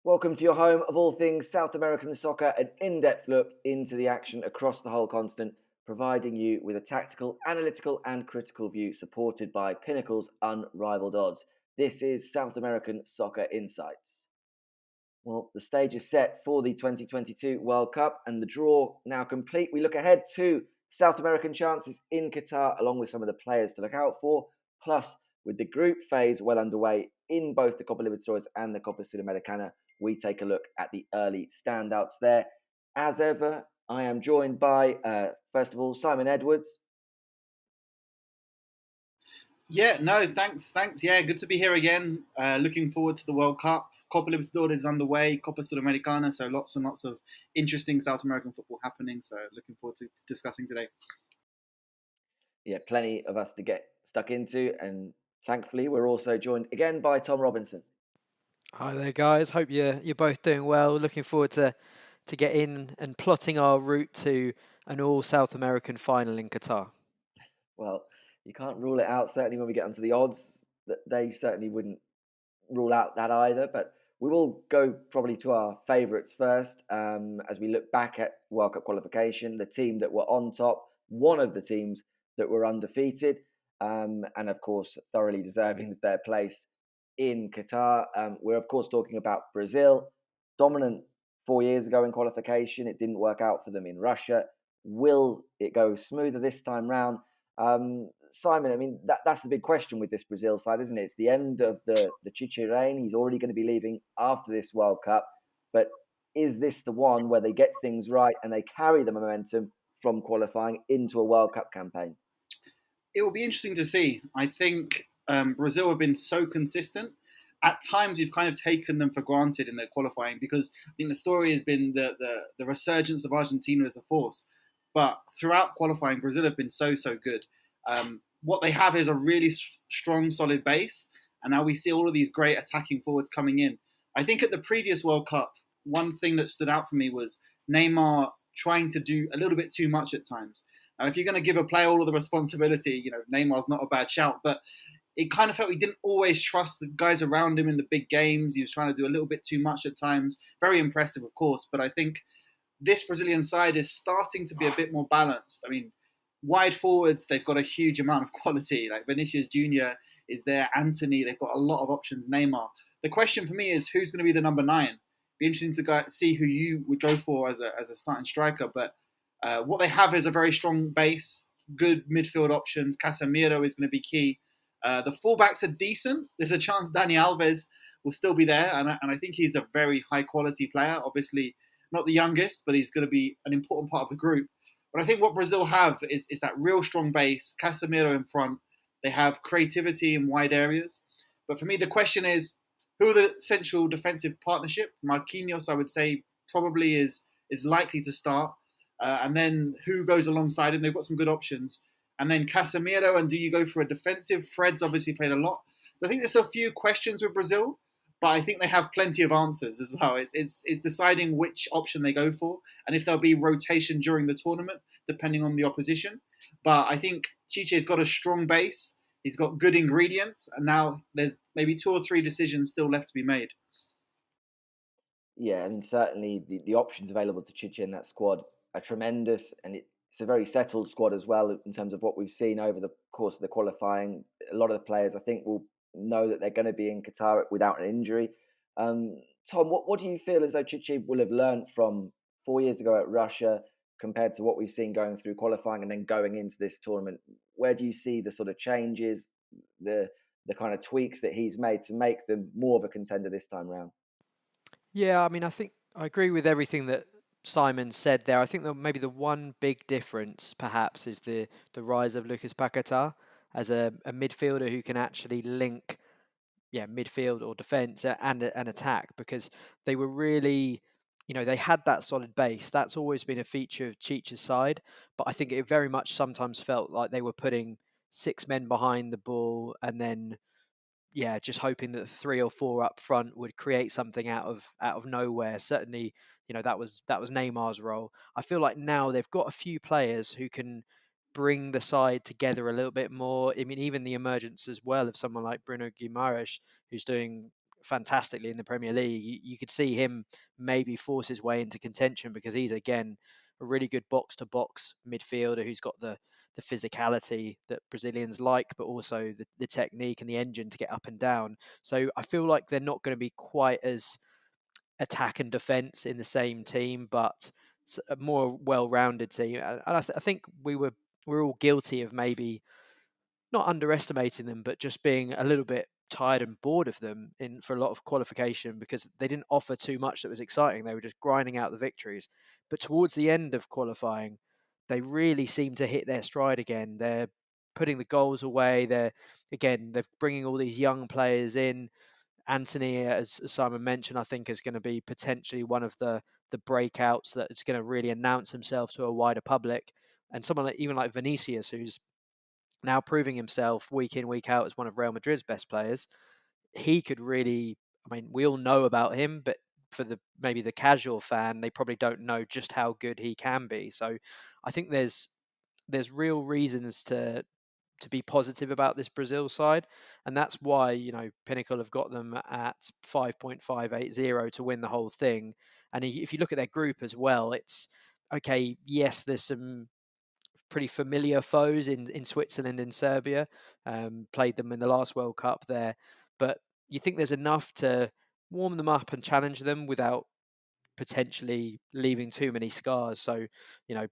Welcome to your home of all things South American soccer, an in-depth look into the action across the whole continent, providing you with a tactical, analytical and critical view supported by Pinnacle's unrivaled odds. This is South American Soccer Insights. Well, the stage is set for the 2022 World Cup and the draw now complete. We look ahead to South American chances in Qatar, along with some of the players to look out for, plus with the group phase well underway in both the Copa Libertadores and the Copa Sudamericana, we take a look at the early standouts there. As ever, I am joined by, first of all, Simon Edwards. Yeah, no, thanks. Yeah, good to be here again. Looking forward to the World Cup. Copa Libertadores is underway, Copa Sudamericana, so lots and lots of interesting South American football happening. So looking forward to discussing today. Yeah, plenty of us to get stuck into, and thankfully, we're also joined again by Tom Robinson. Hi there, guys. Hope you're both doing well. Looking forward to get in and plotting our route to an all South American final in Qatar. Well, you can't rule it out. Certainly, when we get onto the odds, that they certainly wouldn't rule out that either. But we will go probably to our favourites first, as we look back at World Cup qualification. The team that were on top, one of the teams that were undefeated, and of course thoroughly deserving of their place in Qatar. We're of course talking about Brazil, dominant 4 years ago in qualification. It didn't work out for them in Russia. Will it go smoother this time round? Simon, I mean, that's the big question with this Brazil side, isn't it? It's the end of the Chiche reign. He's already going to be leaving after this World Cup. But is this the one where they get things right and they carry the momentum from qualifying into a World Cup campaign? It will be interesting to see. I think Brazil have been so consistent. At times, we've kind of taken them for granted in their qualifying because I think the story has been the resurgence of Argentina as a force. But throughout qualifying, Brazil have been so good. What they have is a really strong, solid base, and now we see all of these great attacking forwards coming in. I think at the previous World Cup, one thing that stood out for me was Neymar trying to do a little bit too much at times. Now, if you're going to give a player all of the responsibility, Neymar's not a bad shout, but it kind of felt he didn't always trust the guys around him in the big games. He was trying to do a little bit too much at times. Very impressive, of course, but I think this Brazilian side is starting to be a bit more balanced. I mean, wide forwards, they've got a huge amount of quality. Like Vinicius Jr. is there, Anthony, they've got a lot of options, Neymar. The question for me is who's going to be the number 9? Be interesting to see who you would go for as a starting striker. But what they have is a very strong base, good midfield options. Casemiro is going to be key. The fullbacks are decent. There's a chance Dani Alves will still be there, and I think he's a very high quality player. Obviously, not the youngest, but he's going to be an important part of the group. But I think what Brazil have is that real strong base, Casemiro in front. They have creativity in wide areas. But for me, the question is, who are the central defensive partnership? Marquinhos, I would say, probably is likely to start. And then who goes alongside him? They've got some good options. And then Casemiro, and do you go for a defensive? Fred's obviously played a lot. So I think there's a few questions with Brazil, but I think they have plenty of answers as well. It's deciding which option they go for and if there'll be rotation during the tournament, depending on the opposition. But I think Chiche's got a strong base. He's got good ingredients. And now there's maybe 2 or 3 decisions still left to be made. Yeah, I mean, certainly the options available to Chiche in that squad are tremendous, and it's a very settled squad as well in terms of what we've seen over the course of the qualifying. A lot of the players, I think, will know that they're going to be in Qatar without an injury. Tom, what do you feel as though Chiche will have learned from 4 years ago at Russia compared to what we've seen going through qualifying and then going into this tournament? Where do you see the sort of changes, the kind of tweaks that he's made to make them more of a contender this time round? Yeah, I mean, I think I agree with everything that Simon said there. I think that maybe the one big difference, perhaps, is the rise of Lucas Paquetá as a midfielder who can actually link, midfield or defence and attack, because they were really, they had that solid base. That's always been a feature of Cheech's side, but I think it very much sometimes felt like they were putting 6 men behind the ball and then just hoping that 3 or 4 up front would create something out of nowhere. Certainly, that was Neymar's role. I feel like now they've got a few players who can bring the side together a little bit more. I mean, even the emergence as well of someone like Bruno Guimaraes, who's doing fantastically in the Premier League. You could see him maybe force his way into contention because he's, again, a really good box-to-box midfielder who's got the physicality that Brazilians like, but also the technique and the engine to get up and down. So I feel like they're not going to be quite as attack and defence in the same team, but a more well-rounded team. And I think we're all guilty of maybe not underestimating them, but just being a little bit tired and bored of them for a lot of qualification because they didn't offer too much that was exciting. They were just grinding out the victories. But towards the end of qualifying, they really seem to hit their stride again. They're putting the goals away. They're bringing all these young players in. Anthony, as Simon mentioned, I think is going to be potentially one of the breakouts that is going to really announce himself to a wider public. And someone even like Vinicius, who's now proving himself week in, week out as one of Real Madrid's best players, he could really, I mean, we all know about him, but for maybe the casual fan, they probably don't know just how good he can be. So I think there's real reasons to be positive about this Brazil side. And that's why, Pinnacle have got them at 5.580 to win the whole thing. And if you look at their group as well, it's okay. Yes, there's some pretty familiar foes in Switzerland and Serbia. Played them in the last World Cup there, but you think there's enough to warm them up and challenge them without potentially leaving too many scars. So,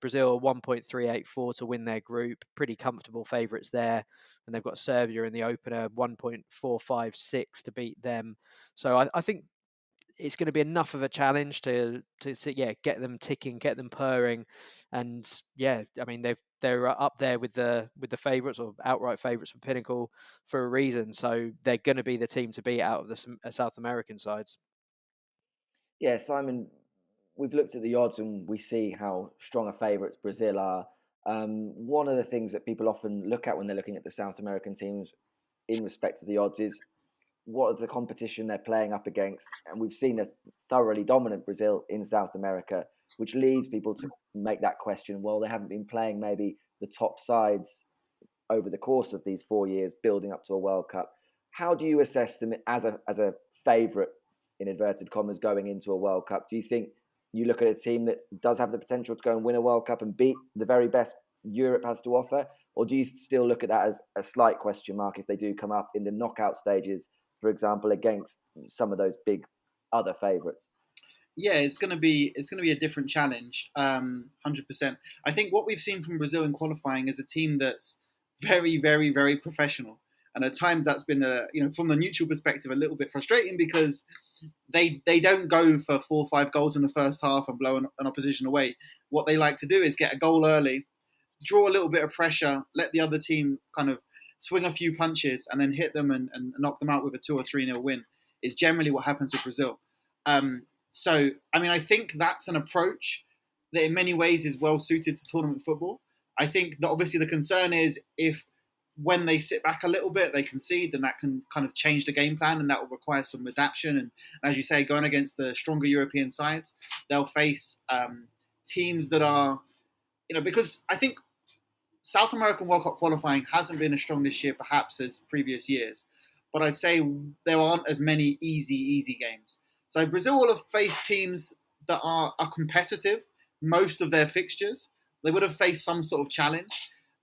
Brazil 1.384 to win their group, pretty comfortable favourites there, and they've got Serbia in the opener 1.456 to beat them. So I think it's going to be enough of a challenge to get them ticking, get them purring, and I mean they're up there with the favourites or outright favourites for Pinnacle for a reason. So they're going to be the team to beat out of the South American sides. Yeah, Simon, we've looked at the odds and we see how strong a favourites Brazil are. One of the things that people often look at when they're looking at the South American teams in respect to the odds is what is the competition they're playing up against. And we've seen a thoroughly dominant Brazil in South America, which leads people to make that question, well, they haven't been playing maybe the top sides over the course of these 4 years building up to a World Cup. How do you assess them as a favourite, in inverted commas, going into a World Cup? Do you think you look at a team that does have the potential to go and win a World Cup and beat the very best Europe has to offer? Or do you still look at that as a slight question mark if they do come up in the knockout stages, for example, against some of those big other favourites? Yeah, it's going to be a different challenge, 100%. I think what we've seen from Brazil in qualifying is a team that's very, very, very professional, and at times that's been from the neutral perspective, a little bit frustrating because they don't go for 4 or 5 goals in the first half and blow an opposition away. What they like to do is get a goal early, draw a little bit of pressure, let the other team kind of swing a few punches, and then hit them and knock them out with a 2 or 3-0 win. Is generally what happens with Brazil. So, I mean, I think that's an approach that in many ways is well suited to tournament football. I think that obviously the concern is if when they sit back a little bit, they concede, then that can kind of change the game plan and that will require some adaptation. And as you say, going against the stronger European sides, they'll face teams that are, because I think South American World Cup qualifying hasn't been as strong this year perhaps as previous years. But I'd say there aren't as many easy games. So Brazil will have faced teams that are competitive most of their fixtures. They would have faced some sort of challenge.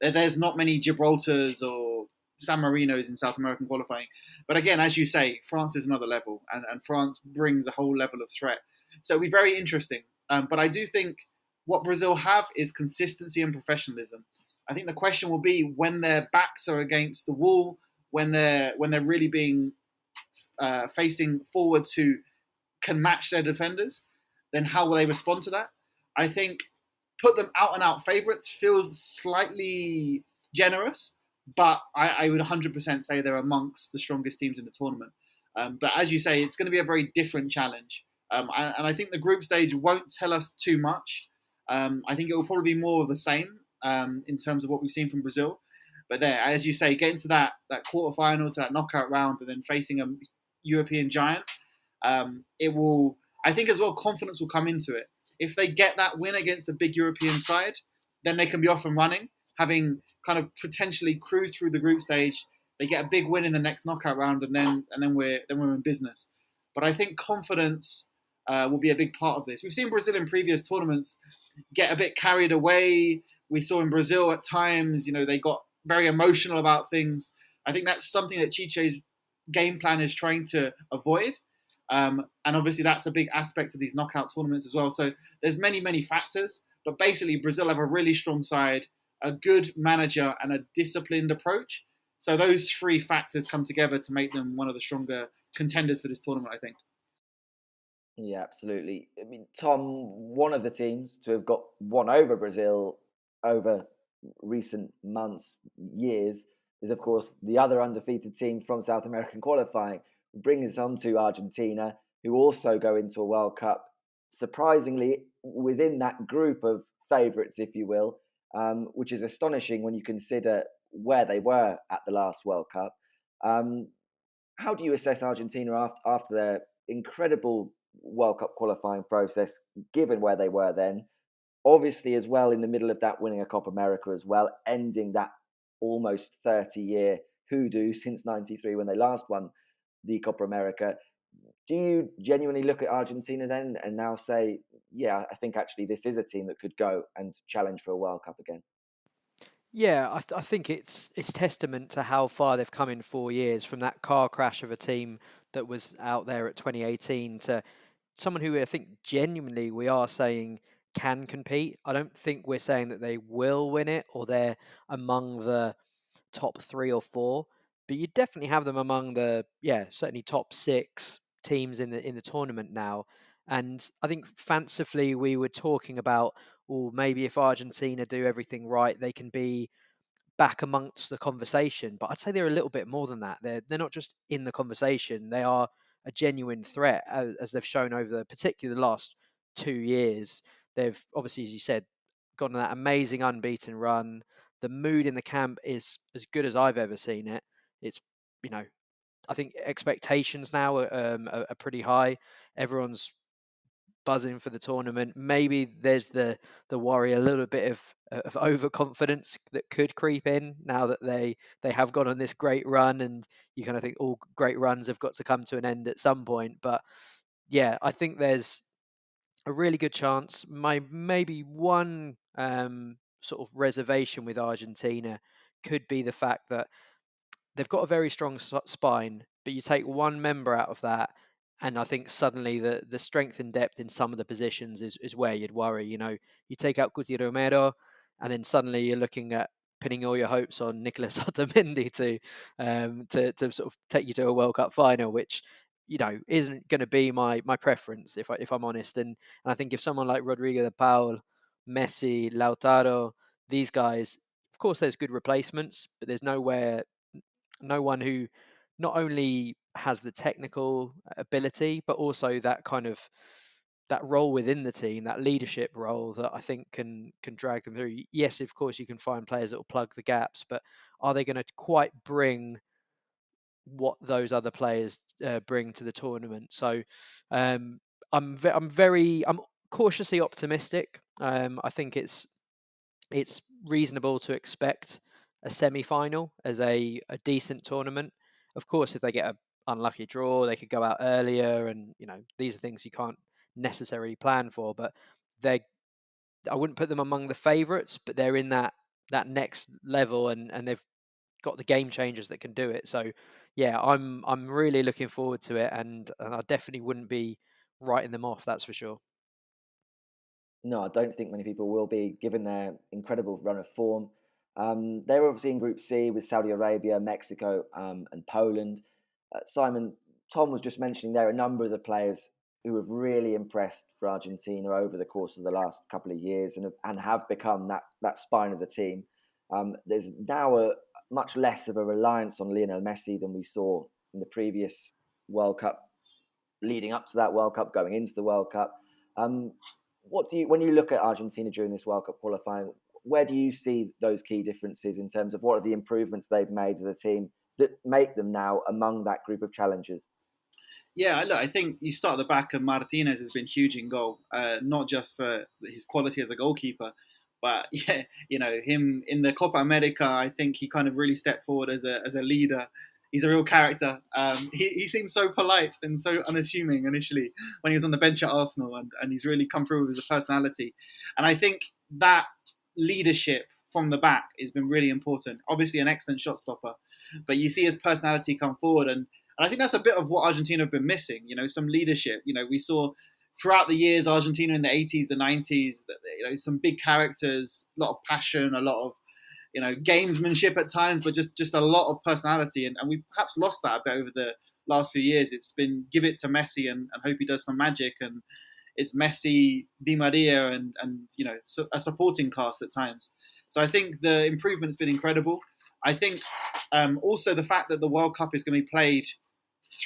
There's not many Gibraltars or San Marinos in South American qualifying. But again, as you say, France is another level, and France brings a whole level of threat. So it'll be very interesting. But I do think what Brazil have is consistency and professionalism. I think the question will be when their backs are against the wall, when they're really being facing forwards who can match their defenders, then how will they respond to that? I think put them out and out favourites feels slightly generous, but I would 100% say they're amongst the strongest teams in the tournament. But as you say, it's going to be a very different challenge. And I think the group stage won't tell us too much. I think it will probably be more of the same in terms of what we've seen from Brazil. But there, as you say, getting to that quarterfinal, to that knockout round, and then facing a European giant, it will, I think as well, confidence will come into it. If they get that win against a big European side, then they can be off and running, having kind of potentially cruised through the group stage. They get a big win in the next knockout round, and then we're in business. But I think confidence will be a big part of this. We've seen Brazil in previous tournaments get a bit carried away. We saw in Brazil at times, they got very emotional about things. I think that's something that Chiche's game plan is trying to avoid. And obviously that's a big aspect of these knockout tournaments as well. So there's many, many factors. But basically, Brazil have a really strong side, a good manager, and a disciplined approach. So those three factors come together to make them one of the stronger contenders for this tournament, I think. Yeah, absolutely. I mean, Tom, one of the teams to have got one over Brazil over recent months, years, is of course the other undefeated team from South American qualifying. Bring us on to Argentina, who also go into a World Cup, surprisingly, within that group of favourites, if you will, which is astonishing when you consider where they were at the last World Cup. How do you assess Argentina after their incredible World Cup qualifying process, given where they were then? Obviously, as well, in the middle of that, winning a Copa America as well, ending that almost 30-year hoodoo since '93 when they last won the Copa America. Do you genuinely look at Argentina then and now say, yeah, I think actually this is a team that could go and challenge for a World Cup again? Yeah, I think it's testament to how far they've come in 4 years, from that car crash of a team that was out there at 2018 to someone who I think genuinely we are saying can compete. I don't think we're saying that they will win it or they're among the top 3 or 4, but you definitely have them among the certainly top 6 teams in the tournament now. And I think fancifully we were talking about, or maybe if Argentina do everything right, they can be back amongst the conversation. But I'd say they're a little bit more than that. They're not just in the conversation; they are a genuine threat, as they've shown over particularly the last 2 years. They've obviously, as you said, gone on that amazing unbeaten run. The mood in the camp is as good as I've ever seen it. It's, I think expectations now are pretty high. Everyone's buzzing for the tournament. Maybe there's the worry, a little bit of overconfidence that could creep in now that they have gone on this great run, and you kind of think all great runs have got to come to an end at some point. But yeah, I think there's a really good chance. Maybe one sort of reservation with Argentina could be the fact that they've got a very strong spine, but you take one member out of that, and I think suddenly the strength and depth in some of the positions is where you'd worry. You take out Guti Romero, and then suddenly you're looking at pinning all your hopes on Nicolas Otamendi to sort of take you to a World Cup final, which isn't going to be my preference if I'm honest. And I think if someone like Rodrigo de Paul, Messi, Lautaro, these guys, of course, there's good replacements, but there's no one who not only has the technical ability, but also that kind of that role within the team, that leadership role that I think can drag them through. Yes, of course, you can find players that will plug the gaps, but are they going to quite bring what those other players bring to the tournament? So I'm cautiously optimistic. I think it's reasonable to expect a semi-final as a decent tournament. Of course, if they get an unlucky draw, they could go out earlier, and these are things you can't necessarily plan for. But I wouldn't put them among the favourites, but they're in that next level, and they've got the game changers that can do it. So yeah, I'm really looking forward to it, and I definitely wouldn't be writing them off, that's for sure. No, I don't think many people will be, given their incredible run of form. They're obviously in Group C with Saudi Arabia, Mexico, and Poland. Simon, Tom was just mentioning there a number of the players who have really impressed for Argentina over the course of the last couple of years and have become that spine of the team. There's now a much less of a reliance on Lionel Messi than we saw in the previous World Cup, leading up to that World Cup, going into the World Cup. When you look at Argentina during this World Cup qualifying, where do you see those key differences in terms of what are the improvements they've made to the team that make them now among that group of challengers? Yeah, look, I think you start at the back, and Martinez has been huge in goal, not just for his quality as a goalkeeper, but him in the Copa America. I think he kind of really stepped forward as a leader He's a real character. He seemed so polite and so unassuming initially when he was on the bench at Arsenal, and he's really come through with his personality. And I think that leadership from the back has been really important. Obviously, an excellent shot stopper, but you see his personality come forward, and I think that's a bit of what Argentina have been missing. Some leadership. We saw throughout the years, Argentina in the 80s, the 90s, some big characters, a lot of passion, a lot of gamesmanship at times, but just a lot of personality, and we perhaps lost that a bit over the last few years. It's been give it to Messi and hope he does some magic, and it's Messi, Di Maria, and a supporting cast at times. So I think the improvement's been incredible. I think also the fact that the World Cup is going to be played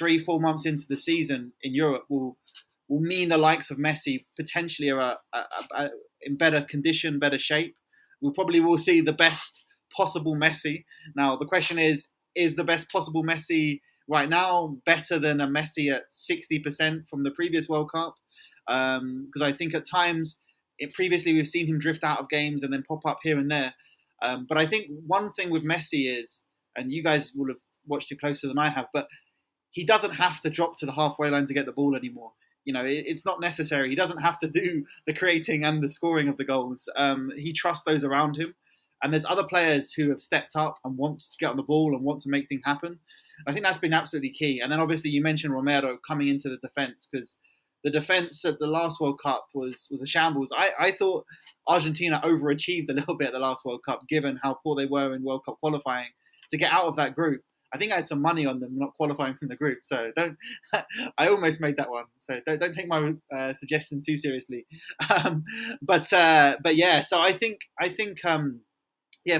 3-4 months into the season in Europe will mean the likes of Messi potentially are in better condition, better shape. We probably will see the best possible Messi. Now, the question is the best possible Messi right now better than a Messi at 60% from the previous World Cup? Because I think at times, previously we've seen him drift out of games and then pop up here and there. But I think one thing with Messi is, and you guys will have watched it closer than I have, but he doesn't have to drop to the halfway line to get the ball anymore. It's not necessary. He doesn't have to do the creating and the scoring of the goals. He trusts those around him. And there's other players who have stepped up and want to get on the ball and want to make things happen. I think that's been absolutely key. And then obviously you mentioned Romero coming into the defence, because the defence at the last World Cup was a shambles. I thought Argentina overachieved a little bit at the last World Cup, given how poor they were in World Cup qualifying, to get out of that group. I think I had some money on them not qualifying from the group, so don't. I almost made that one, so don't take my suggestions too seriously. But yeah, so I think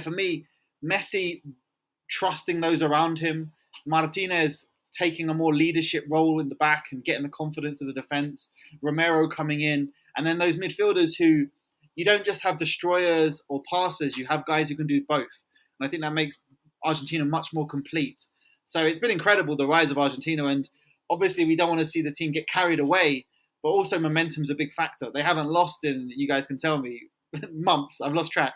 for me, Messi trusting those around him, Martinez taking a more leadership role in the back and getting the confidence of the defense, Romero coming in, and then those midfielders who you don't just have destroyers or passers, you have guys who can do both, and I think that makes Argentina much more complete. So it's been incredible, the rise of Argentina, and obviously we don't want to see the team get carried away, but also momentum's a big factor. They haven't lost in, you guys can tell me, months. I've lost track.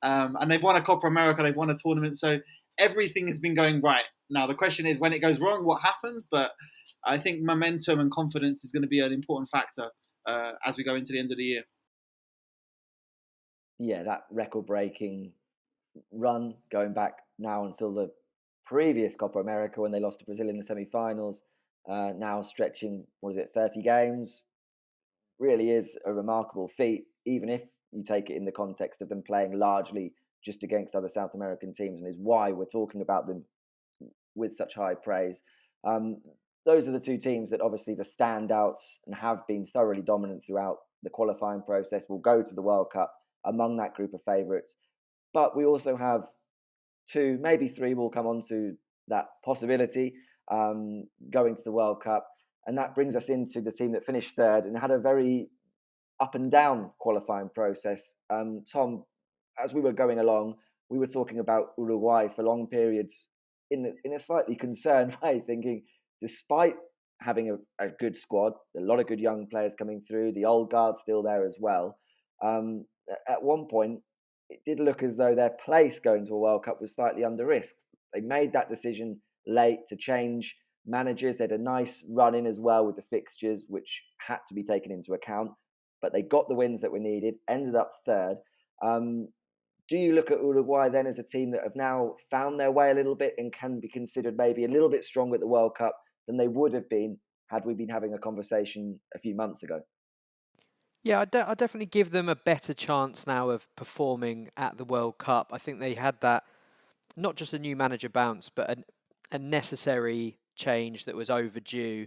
And they've won a Copa America, they've won a tournament, so everything has been going right. Now the question is, when it goes wrong, what happens? But I think momentum and confidence is going to be an important factor as we go into the end of the year. Yeah, that record-breaking run going back now until the previous Copa America when they lost to Brazil in the semi-finals, now stretching 30 games, really is a remarkable feat, even if you take it in the context of them playing largely just against other South American teams, and is why we're talking about them with such high praise. Those are the two teams that obviously the standouts and have been thoroughly dominant throughout the qualifying process, will go to the World Cup among that group of favourites. But we also have 2, maybe 3, will come on to that possibility going to the World Cup. And that brings us into the team that finished third and had a very up and down qualifying process. Tom, as we were going along, we were talking about Uruguay for long periods in a slightly concerned way, thinking despite having a good squad, a lot of good young players coming through, the old guard still there as well. At one point, it did look as though their place going to a World Cup was slightly under risk. They made that decision late to change managers. They had a nice run in as well with the fixtures, which had to be taken into account. But they got the wins that were needed, ended up third. Do you look at Uruguay then as a team that have now found their way a little bit and can be considered maybe a little bit stronger at the World Cup than they would have been had we been having a conversation a few months ago? Yeah, I definitely give them a better chance now of performing at the World Cup. I think they had that, not just a new manager bounce, but a necessary change that was overdue.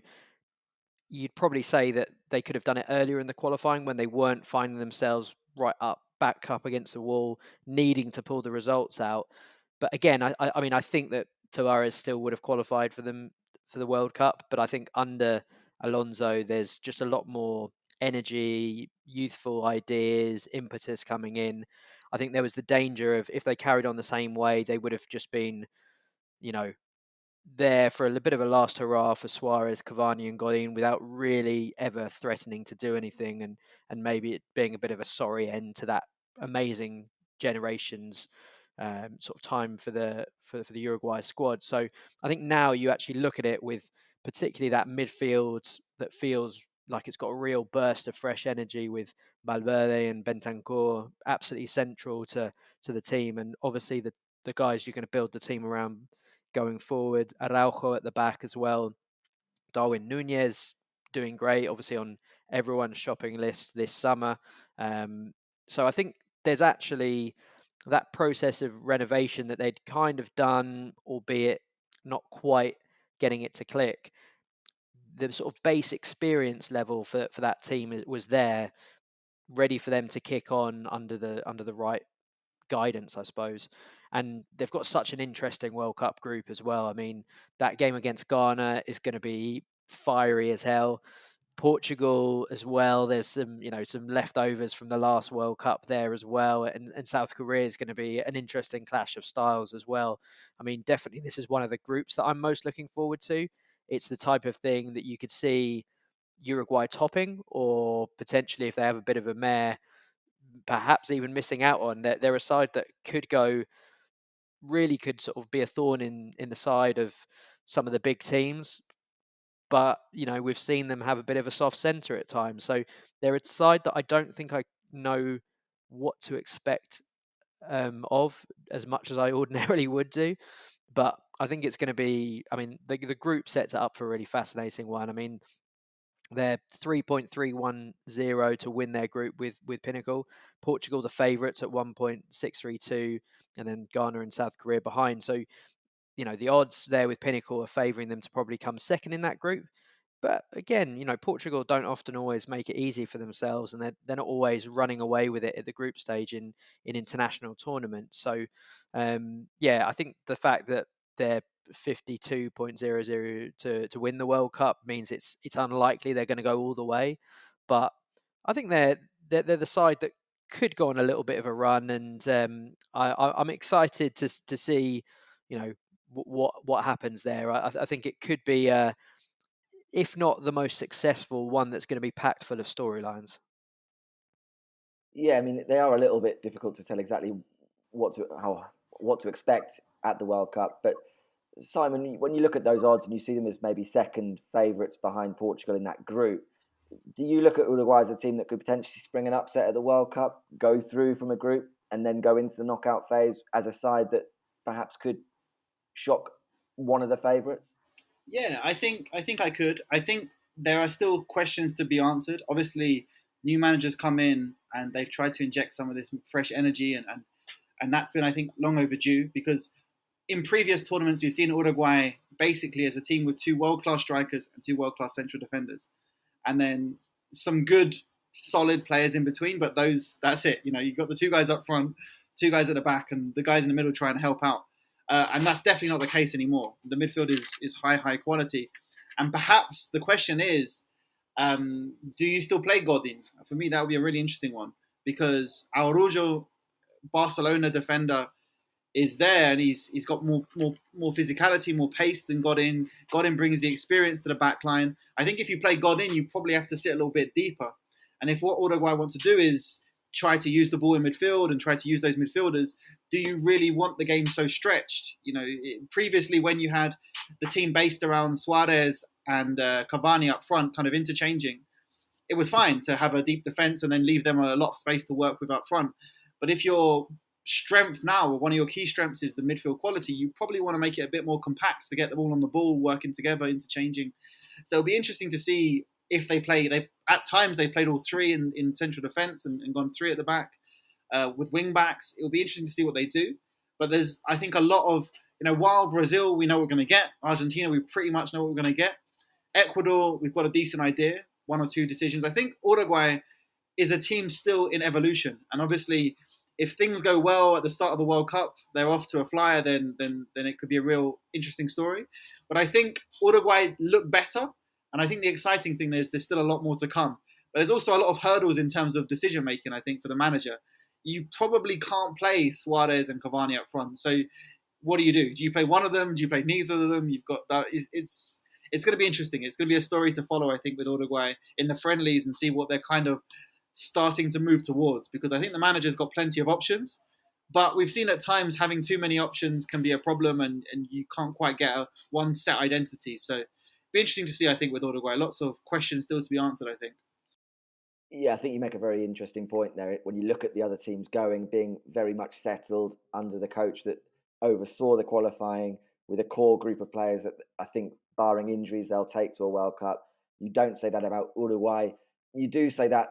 You'd probably say that they could have done it earlier in the qualifying when they weren't finding themselves back up against the wall, needing to pull the results out. But again, I mean, I think that Tavares still would have qualified for them for the World Cup, but I think under Alonso, there's just a lot more energy, youthful ideas, impetus coming in. I think there was the danger of, if they carried on the same way, they would have just been, there for a bit of a last hurrah for Suarez, Cavani and Godin without really ever threatening to do anything, and maybe it being a bit of a sorry end to that amazing generation's sort of time for the Uruguay squad. So I think now you actually look at it with particularly that midfield that feels like it's got a real burst of fresh energy with Valverde and Bentancur absolutely central to the team, and obviously the guys you're going to build the team around going forward. Araujo at the back as well. Darwin Nunez doing great, obviously on everyone's shopping list this summer. So I think there's actually that process of renovation that they'd kind of done, albeit not quite getting it to click. The sort of base experience level for that team was there, ready for them to kick on under the right guidance, I suppose. And they've got such an interesting World Cup group as well. I mean, that game against Ghana is going to be fiery as hell. Portugal as well. There's some leftovers from the last World Cup there as well, and South Korea is going to be an interesting clash of styles as well. I mean, definitely this is one of the groups that I'm most looking forward to. It's the type of thing that you could see Uruguay topping, or potentially if they have a bit of a mare, perhaps even missing out on. They're a side that could sort of be a thorn in the side of some of the big teams. But, we've seen them have a bit of a soft centre at times. So they're a side that I don't think I know what to expect of as much as I ordinarily would do. But I think it's going to be, I mean, the group sets it up for a really fascinating one. I mean, they're 3.310 to win their group with Pinnacle. Portugal, the favourites at 1.632, and then Ghana and South Korea behind. So, the odds there with Pinnacle are favouring them to probably come second in that group. But again, Portugal don't often always make it easy for themselves, and they're not always running away with it at the group stage in international tournaments. So, I think the fact that they're 52.00 to win the World Cup means it's unlikely they're going to go all the way. But I think they're the side that could go on a little bit of a run, and I'm excited to see, what happens there. I think it could be if not the most successful one, that's going to be packed full of storylines. Yeah, I mean, they are a little bit difficult to tell exactly what to expect at the World Cup. But Simon, when you look at those odds and you see them as maybe second favourites behind Portugal in that group, do you look at Uruguay as a team that could potentially spring an upset at the World Cup, go through from a group, and then go into the knockout phase as a side that perhaps could shock one of the favourites? Yeah, I think I could. I think there are still questions to be answered. Obviously, new managers come in and they've tried to inject some of this fresh energy, and that's been, I think, long overdue, because in previous tournaments we've seen Uruguay basically as a team with two world-class strikers and two world-class central defenders, and then some good, solid players in between. But that's it. You've got the two guys up front, two guys at the back, and the guys in the middle trying to help out. And that's definitely not the case anymore. The midfield is high quality. And perhaps the question is, do you still play Godin? For me, that would be a really interesting one, because Araujo, Barcelona defender, is there, and he's got more physicality, more pace than Godin. Godin brings the experience to the back line. I think if you play Godin, you probably have to sit a little bit deeper. And if what Uruguay want to do is try to use the ball in midfield and try to use those midfielders, do you really want the game so stretched? Previously when you had the team based around Suarez and Cavani up front, kind of interchanging, it was fine to have a deep defense and then leave them a lot of space to work with up front. But if your strength now, or one of your key strengths, is the midfield quality, you probably want to make it a bit more compact to get the ball on the ball, working together, interchanging. So it'll be interesting to see if they play. At times they played all three in central defence and gone three at the back with wing backs. It'll be interesting to see what they do. But there's, I think, a lot of, while Brazil we know what we're going to get, Argentina we pretty much know what we're going to get, Ecuador we've got a decent idea, one or two decisions. I think Uruguay is a team still in evolution, and obviously if things go well at the start of the World Cup, they're off to a flyer, then it could be a real interesting story. But I think Uruguay look better, and I think the exciting thing is there's still a lot more to come. But there's also a lot of hurdles in terms of decision making, I think, for the manager. You probably can't play Suarez and Cavani up front. So what do? Do you play one of them? Do you play neither of them? You've got that. It's going to be interesting. It's going to be a story to follow, I think, with Uruguay in the friendlies and see what they're kind of starting to move towards, because I think the manager's got plenty of options, But we've seen at times having too many options can be a problem, and you can't quite get one set identity. So be interesting to see, I think, with Uruguay. Lots of questions still to be answered, I think. Yeah, I think you make a very interesting point there. When you look at the other teams going, being very much settled under the coach that oversaw the qualifying with a core group of players that I think, barring injuries, they'll take to a World Cup. You don't say that about Uruguay. You do say that,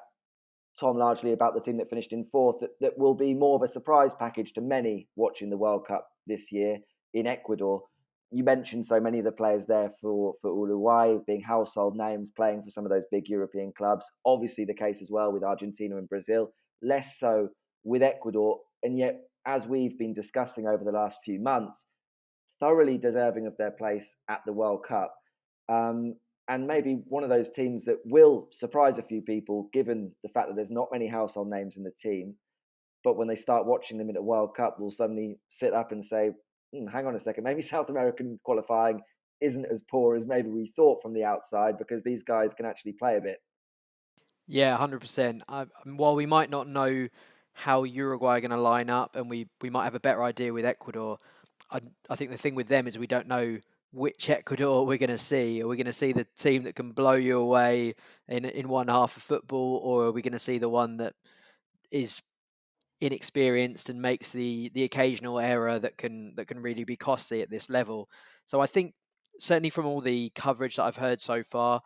Tom, largely about the team that finished in fourth, that will be more of a surprise package to many watching the World Cup this year in Ecuador. You mentioned so many of the players there for Uruguay being household names, playing for some of those big European clubs. Obviously, the case as well with Argentina and Brazil, less so with Ecuador. And yet, as we've been discussing over the last few months, thoroughly deserving of their place at the World Cup. And maybe one of those teams that will surprise a few people, given the fact that there's not many household names in the team. But when they start watching them in the World Cup, will suddenly sit up and say, hang on a second, maybe South American qualifying isn't as poor as maybe we thought from the outside, because these guys can actually play a bit. Yeah, 100%. While we might not know how Uruguay are going to line up, and we might have a better idea with Ecuador, I think the thing with them is we don't know which Ecuador we're going to see. Are we going to see the team that can blow you away in one half of football, or are we going to see the one that is inexperienced and makes the occasional error that can really be costly at this level? So I think certainly from all the coverage that I've heard so far,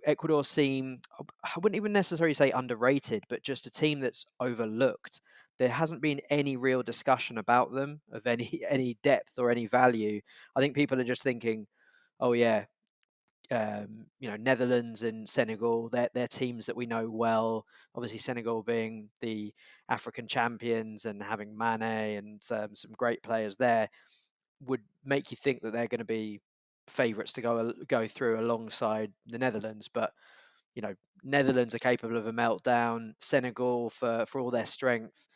Ecuador seem, I wouldn't even necessarily say underrated, but just a team that's overlooked. There hasn't been any real discussion about them of any any depth or any value. I think people are just thinking, oh yeah, Netherlands and Senegal, they're teams that we know well. Obviously, Senegal being the African champions and having Mane and some great players there would make you think that they're going to be favourites to go through alongside the Netherlands. But Netherlands are capable of a meltdown. Senegal, for all their strength,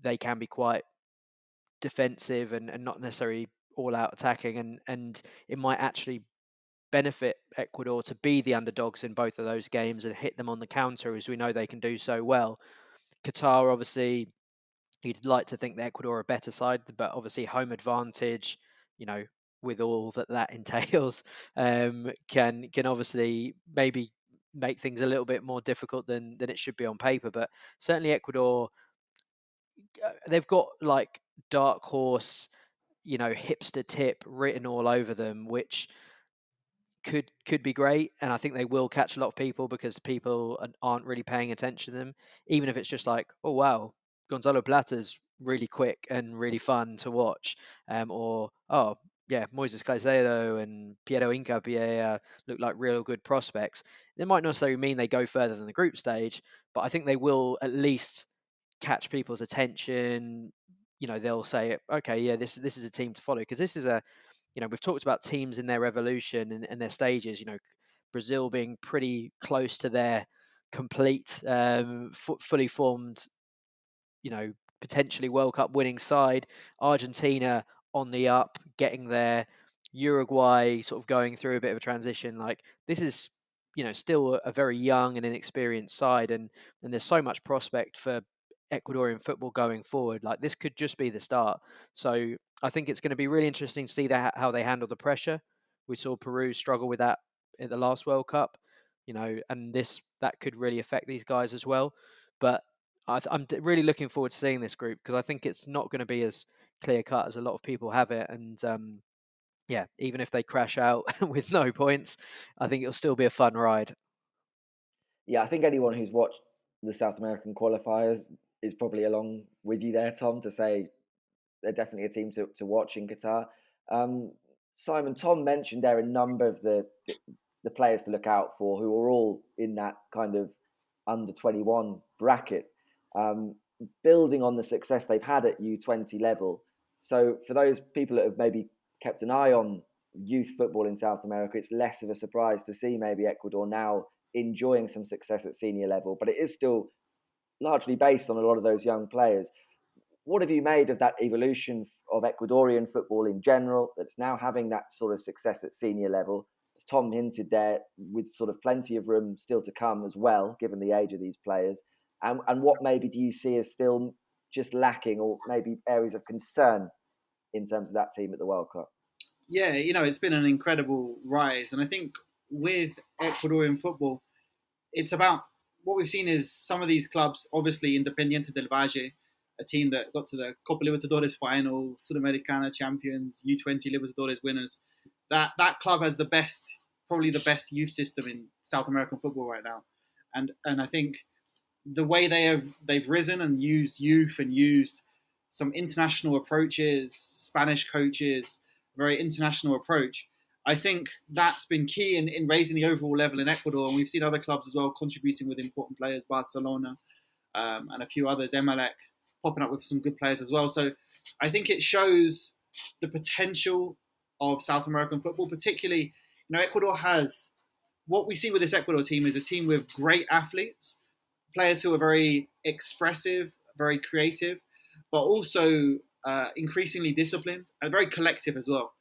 they can be quite defensive and not necessarily all out attacking, and it might actually benefit Ecuador to be the underdogs in both of those games and hit them on the counter, as we know they can do so well. Qatar, obviously, you'd like to think that Ecuador are a better side, but obviously home advantage, with all that entails, can obviously maybe make things a little bit more difficult than it should be on paper. But certainly Ecuador, they've got like dark horse, hipster tip written all over them, which could be great, and I think they will catch a lot of people because people aren't really paying attention to them, even if it's just like, oh wow, Gonzalo Plata's really quick and really fun to watch, or oh yeah, Moises Caicedo and Piero Hincapié look like real good prospects. It might not necessarily mean they go further than the group stage, but I think they will at least catch people's attention. They'll say, okay, yeah, this is a team to follow, because this is we've talked about teams in their evolution and their stages. Brazil being pretty close to their complete, fully formed, potentially World Cup winning side. Argentina on the up, getting there. Uruguay sort of going through a bit of a transition. Like, this is, still a very young and inexperienced side, and there's so much prospect for Ecuadorian football going forward. Like, this could just be the start. So I think it's going to be really interesting to see how they handle the pressure. We saw Peru struggle with that in the last World Cup, and that could really affect these guys as well. But I'm really looking forward to seeing this group, because I think it's not going to be as clear cut as a lot of people have it. And yeah, even if they crash out with no points, I think it'll still be a fun ride. Yeah, I think anyone who's watched the South American qualifiers is probably along with you there, Tom, to say they're definitely a team to watch in Qatar. Simon, Tom mentioned there a number of the players to look out for who are all in that kind of under 21 bracket, building on the success they've had at U20 level. So for those people that have maybe kept an eye on youth football in South America, it's less of a surprise to see maybe Ecuador now enjoying some success at senior level, but it is still largely based on a lot of those young players. What have you made of that evolution of Ecuadorian football in general, that's now having that sort of success at senior level? As Tom hinted there, with sort of plenty of room still to come as well, given the age of these players. And what maybe do you see as still just lacking, or maybe areas of concern in terms of that team at the World Cup? Yeah, it's been an incredible rise, and I think with Ecuadorian football, it's about what we've seen is some of these clubs, obviously Independiente del Valle, a team that got to the Copa Libertadores final, Sudamericana champions, U20 Libertadores winners. That club has probably the best youth system in South American football right now, and I think the way they've risen and used youth and used some international approaches, Spanish coaches, very international approach. I think that's been key in raising the overall level in Ecuador, and we've seen other clubs as well contributing with important players, Barcelona and a few others, Emelec, popping up with some good players as well. So I think it shows the potential of South American football, particularly, Ecuador has, what we see with this Ecuador team is a team with great athletes, players who are very expressive, very creative, but also increasingly disciplined and very collective as well.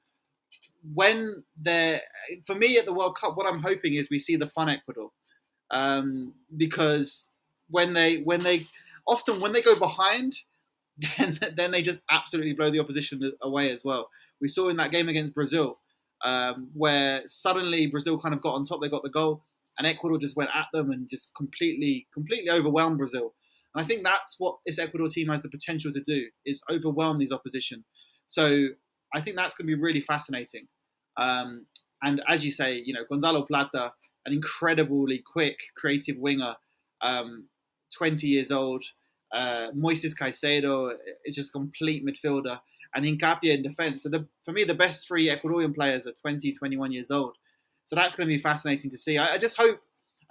For me at the World Cup, what I'm hoping is we see the fun Ecuador, because when they go behind, then they just absolutely blow the opposition away as well. We saw in that game against Brazil, where suddenly Brazil kind of got on top, they got the goal, and Ecuador just went at them and just completely overwhelmed Brazil. And I think that's what this Ecuador team has the potential to do, is overwhelm these opposition. So I think that's going to be really fascinating. And as you say, Gonzalo Plata, an incredibly quick, creative winger, 20 years old. Moises Caicedo is just a complete midfielder. And Hincapié in defence. So for me, the best three Ecuadorian players are 20, 21 years old. So that's going to be fascinating to see. I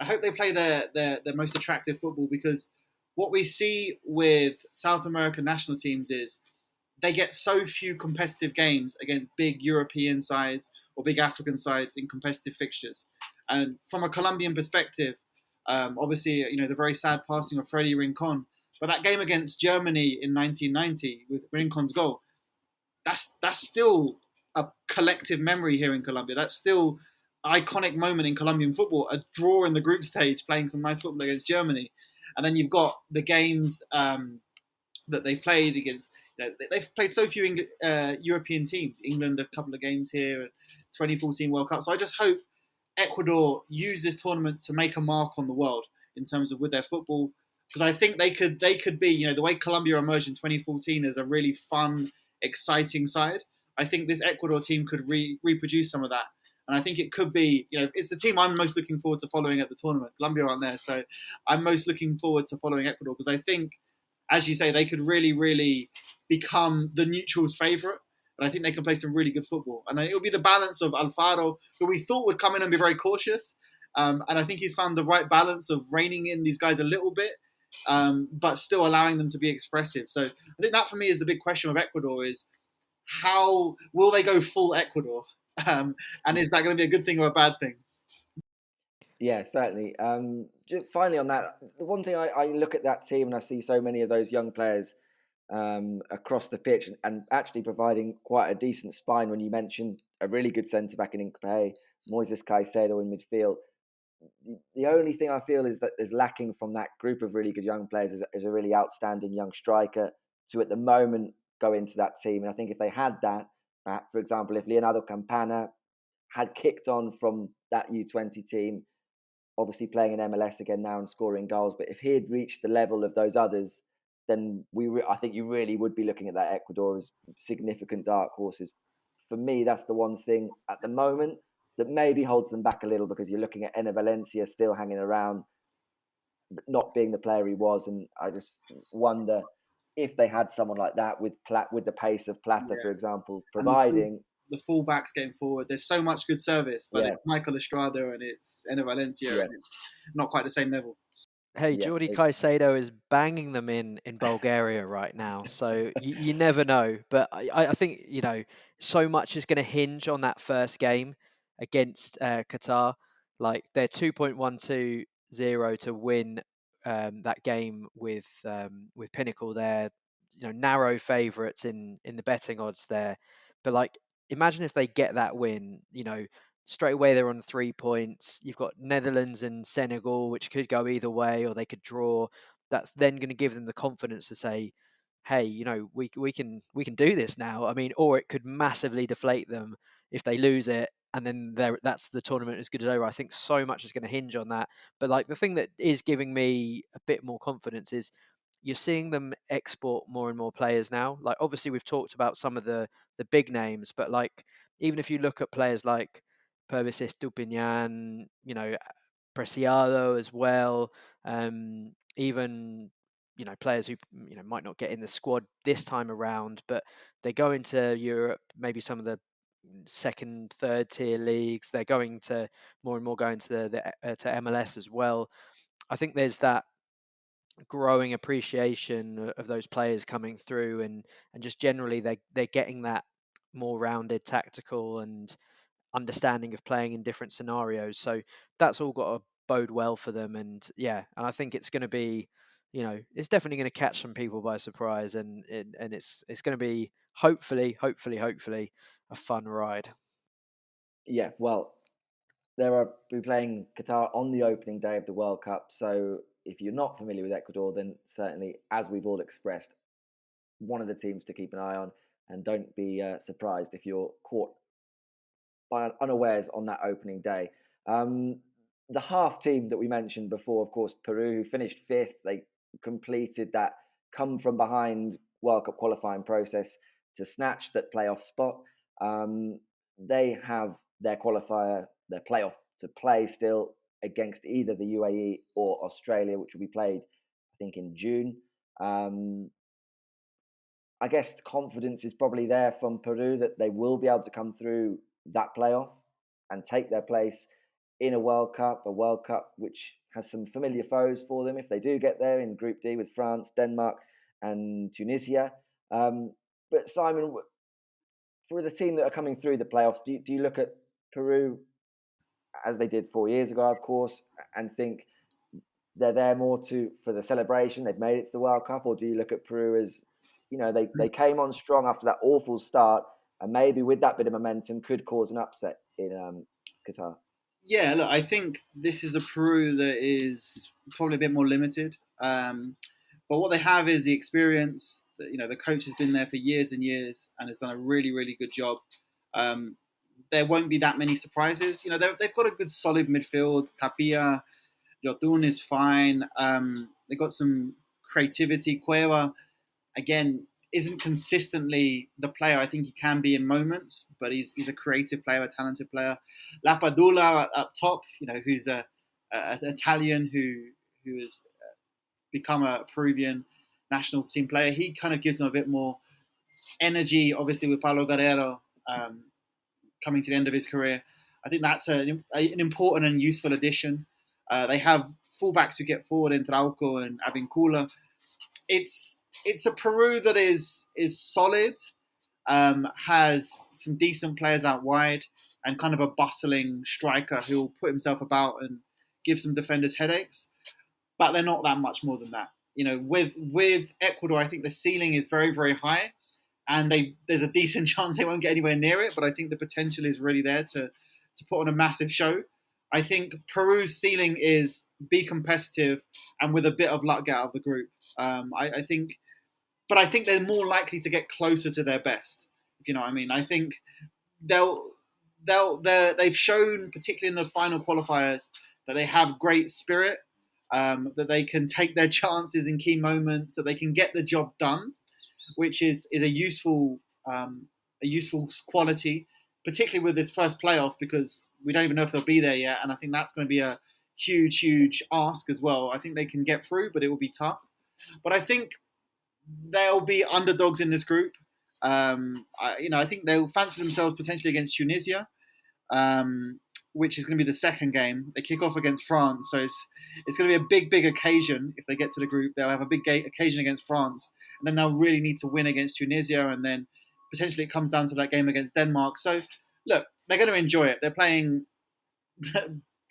hope they play their most attractive football, because what we see with South American national teams is they get so few competitive games against big European sides or big African sides in competitive fixtures. And from a Colombian perspective, obviously, the very sad passing of Freddy Rincon, but that game against Germany in 1990 with Rincon's goal, that's still a collective memory here in Colombia. That's still an iconic moment in Colombian football, a draw in the group stage, playing some nice football against Germany. And then you've got the games that they played against. They've played so few European teams. England, a couple of games here, 2014 World Cup. So I just hope Ecuador use this tournament to make a mark on the world in terms of with their football, because I think they could be, the way Colombia emerged in 2014 as a really fun, exciting side. I think this Ecuador team could reproduce some of that. And I think it could be, it's the team I'm most looking forward to following at the tournament. Colombia aren't there, so I'm most looking forward to following Ecuador, because I think, as you say, they could really, really become the neutrals' favourite. And I think they can play some really good football. And it'll be the balance of Alfaro, who we thought would come in and be very cautious. And I think he's found the right balance of reining in these guys a little bit, but still allowing them to be expressive. So I think that for me is the big question of Ecuador, is how will they go full Ecuador? And is that going to be a good thing or a bad thing? Yeah, certainly. Just finally on that, the one thing I look at that team and I see so many of those young players across the pitch and actually providing quite a decent spine. When you mentioned a really good centre back in Hincapié, Moises Caicedo in midfield. The only thing I feel is that there's lacking from that group of really good young players is a really outstanding young striker to at the moment go into that team. And I think if they had that, for example, if Leonardo Campana had kicked on from that U20 team, obviously playing in MLS again now and scoring goals, but if he had reached the level of those others, then I think you really would be looking at that Ecuador as significant dark horses. For me, that's the one thing at the moment that maybe holds them back a little, because you're looking at Enner Valencia still hanging around, but not being the player he was. And I just wonder if they had someone like that with the pace of Plata, for example, providing... The fullbacks getting forward. There's so much good service, but it's Michael Estrada and it's Enner Valencia, and it's not quite the same level. Hey, Jordi Caicedo is banging them in Bulgaria right now, so you never know. But I think, so much is going to hinge on that first game against Qatar. Like, they're 2.120 to win that game with Pinnacle. They're narrow favourites in the betting odds there. But imagine if they get that win, straight away they're on 3 points. You've got Netherlands and Senegal, which could go either way, or they could draw. That's then going to give them the confidence to say, hey, we can do this now. I mean, or it could massively deflate them if they lose it, and then that's the tournament as good as over. I think so much is going to hinge on that. But like the thing that is giving me a bit more confidence is you're seeing them export more and more players now. Like obviously we've talked about some of the big names, but like even if you look at players like Purvis Estupinian, Preciado as well, even players who might not get in the squad this time around, but they go into Europe, maybe some of the second, third tier leagues. They're going to more and more going to to MLS as well. I think there's that growing appreciation of those players coming through, and just generally they're getting that more rounded tactical and understanding of playing in different scenarios. So that's all got to bode well for them. And I think it's going to be, it's definitely going to catch some people by surprise, and it's going to be hopefully a fun ride. Yeah, well, we're playing Qatar on the opening day of the World Cup. So if you're not familiar with Ecuador, then certainly, as we've all expressed, one of the teams to keep an eye on. And don't be surprised if you're caught by unawares on that opening day. The half team that we mentioned before, of course, Peru, who finished fifth. They completed that come from behind World Cup qualifying process to snatch that playoff spot. They have their qualifier, their playoff to play still against either the UAE or Australia, which will be played, I think, in June. I guess confidence is probably there from Peru that they will be able to come through that playoff and take their place in a World Cup which has some familiar foes for them if they do get there in Group D with France, Denmark, and Tunisia. But Simon, for the team that are coming through the playoffs, do you look at Peru as they did 4 years ago, of course, and think they're there more for the celebration? They've made it to the World Cup, or do you look at Peru as they came on strong after that awful start, and maybe with that bit of momentum could cause an upset in Qatar? Yeah, look, I think this is a Peru that is probably a bit more limited. But what they have is the experience. The coach has been there for years and years and has done a really, really good job. There won't be that many surprises. They've got a good solid midfield. Tapia, Yotun is fine. They've got some creativity. Cueva, again, isn't consistently the player I think he can be in moments, but he's a creative player, a talented player. Lapadula up top, who's an Italian who has become a Peruvian national team player. He kind of gives them a bit more energy, obviously, with Paulo Guerrero coming to the end of his career. I think that's an important and useful addition. They have fullbacks who get forward in Trauco and Avincula. It's a Peru that is solid, has some decent players out wide, and kind of a bustling striker who will put himself about and give some defenders headaches. But they're not that much more than that. With Ecuador, I think the ceiling is very, very high, and there's a decent chance they won't get anywhere near it. But I think the potential is really there to put on a massive show. I think Peru's ceiling is be competitive and with a bit of luck get out of the group. I think they're more likely to get closer to their best, if you know what I mean. I think they've shown, particularly in the final qualifiers, that they have great spirit, that they can take their chances in key moments, that they can get the job done, which is a useful quality, particularly with this first playoff, because we don't even know if they'll be there yet, and I think that's going to be a huge ask as well. I think they can get through, but it will be tough. But I think they'll be underdogs in this group. I think they'll fancy themselves potentially against Tunisia, which is going to be the second game. They kick off against France, so it's going to be a big occasion if they get to the group. They'll have a big occasion against France, and then they'll really need to win against Tunisia, and then potentially it comes down to that game against Denmark. So, look, they're going to enjoy it. They're playing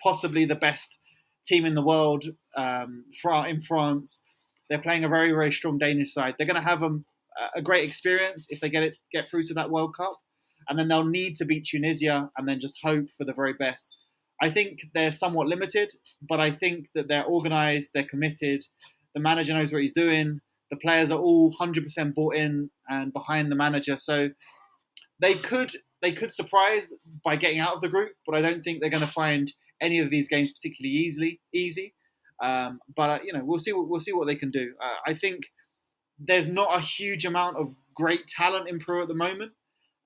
possibly the best team in the world in France. They're playing a very, very strong Danish side. They're going to have a great experience if they get through to that World Cup. And then they'll need to beat Tunisia and then just hope for the very best. I think they're somewhat limited, but I think that they're organised, they're committed. The manager knows what he's doing. The players are all 100% bought in and behind the manager, so they could surprise by getting out of the group, but I don't think they're going to find any of these games particularly easy. But we'll see what they can do. I think there's not a huge amount of great talent in Peru at the moment,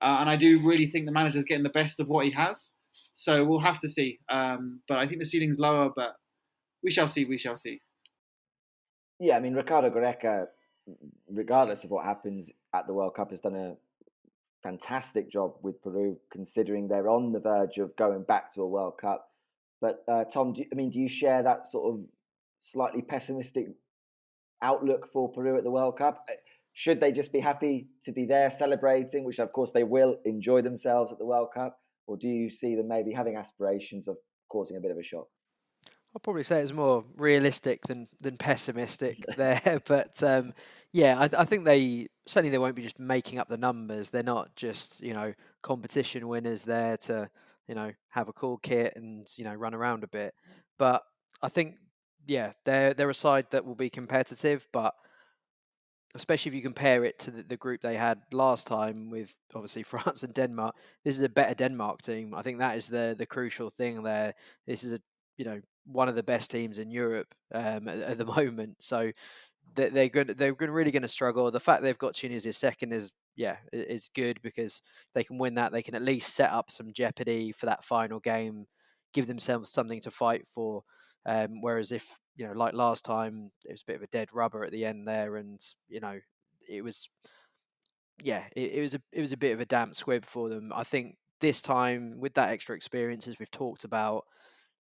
and I do really think the manager's getting the best of what he has. So we'll have to see. But I think the ceiling's lower, but we shall see. We shall see. Yeah, I mean, Ricardo Gareca, regardless of what happens at the World Cup, has done a fantastic job with Peru, considering they're on the verge of going back to a World Cup. But Tom, do you share that sort of slightly pessimistic outlook for Peru at the World Cup? Should they just be happy to be there celebrating, which of course they will, enjoy themselves at the World Cup? Or do you see them maybe having aspirations of causing a bit of a shock? I'll probably say it's more realistic than pessimistic there, but yeah, I think they won't be just making up the numbers. They're not just competition winners there to have a cool kit and run around a bit. But I think they're a side that will be competitive, but especially if you compare it to the group they had last time with obviously France and Denmark, this is a better Denmark team. I think that is the crucial thing there. This is one of the best teams in Europe at the moment. So they're really going to struggle. The fact they've got Tunisia second is good, because they can win that. They can at least set up some jeopardy for that final game, give themselves something to fight for. Whereas if like last time, it was a bit of a dead rubber at the end there, and it was it was a bit of a damp squib for them. I think this time, with that extra experience, as we've talked about,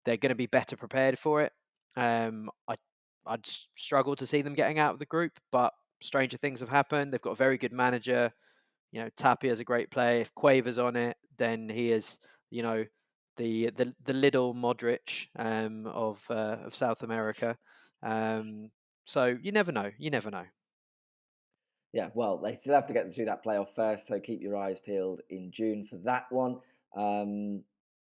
they're going to be better prepared for it. I'd struggle to see them getting out of the group, but stranger things have happened. They've got a very good manager. Tapia's a great player. If Cueva's on it, then he is, the little Modric of South America. So you never know. You never know. Yeah, well, they still have to get through that playoff first, so keep your eyes peeled in June for that one.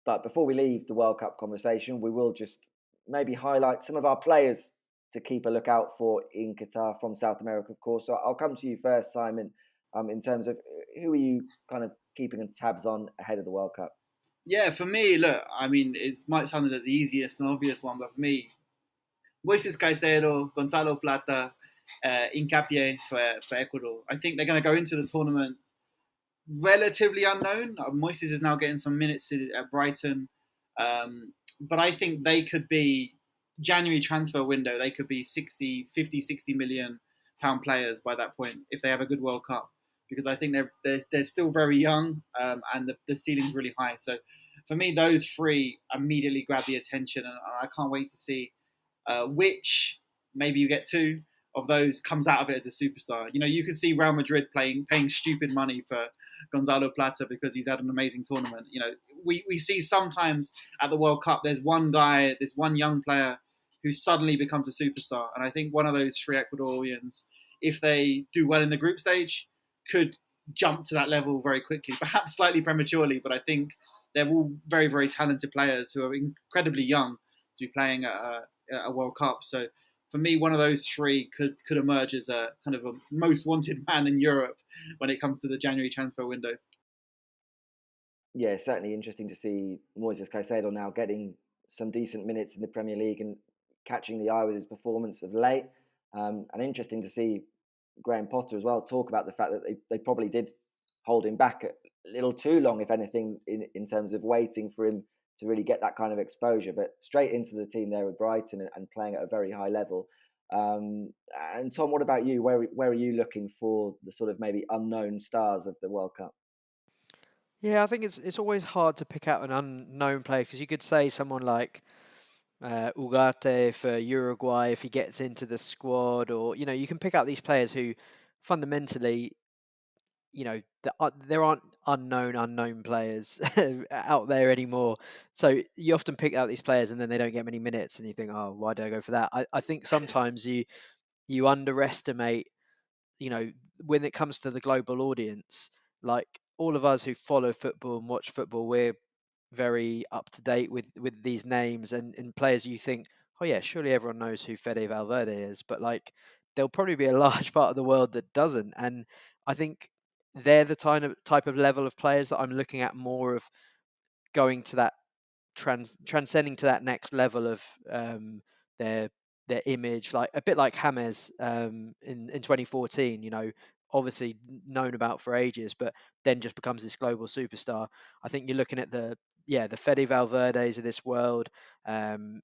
But before we leave the World Cup conversation, we will just maybe highlight some of our players to keep a lookout for in Qatar from South America, of course. So I'll come to you first, Simon, in terms of who are you kind of keeping tabs on ahead of the World Cup? Yeah, for me, look, I mean, it might sound like the easiest and obvious one, but for me, Moises Caicedo, Gonzalo Plata, Hincapié for Ecuador. I think they're going to go into the tournament relatively unknown. Moises is now getting some minutes at Brighton. But I think they could be, January transfer window, they could be 50, 60 million pound players by that point if they have a good World Cup. Because I think they're still very young, and the ceiling's really high. So for me, those three immediately grab the attention, and I can't wait to see which, maybe you get two of those, comes out of it as a superstar. You could see Real Madrid paying stupid money for Gonzalo Plata because he's had an amazing tournament. We see sometimes at the World Cup, there's one guy, this one young player who suddenly becomes a superstar. And I think one of those three Ecuadorians, if they do well in the group stage, could jump to that level very quickly, perhaps slightly prematurely, but I think they're all very, very talented players who are incredibly young to be playing at a World Cup. So for me, one of those three could emerge as a kind of a most wanted man in Europe when it comes to the January transfer window. Yeah, certainly interesting to see Moises Caicedo now getting some decent minutes in the Premier League and catching the eye with his performance of late. And interesting to see Graham Potter as well talk about the fact that they probably did hold him back a little too long, if anything, in terms of waiting for him to really get that kind of exposure. But straight into the team there with Brighton and playing at a very high level. And Tom, what about you? Where are you looking for the sort of maybe unknown stars of the World Cup? Yeah, I think it's always hard to pick out an unknown player, because you could say someone like Ugarte for Uruguay if he gets into the squad, or you can pick out these players who fundamentally, there aren't unknown players out there anymore. So you often pick out these players and then they don't get many minutes, and you think, oh, why did I go for that? I think sometimes you underestimate, when it comes to the global audience, like all of us who follow football and watch football, we're very up to date with these names and players. You think, oh yeah, surely everyone knows who Fede Valverde is, but like there'll probably be a large part of the world that doesn't. And I think they're the type of level of players that I'm looking at more of going to that transcending to that next level of their image, like a bit like James in 2014. Obviously known about for ages, but then just becomes this global superstar. I think you're looking at the Fede Valverdes of this world. Um,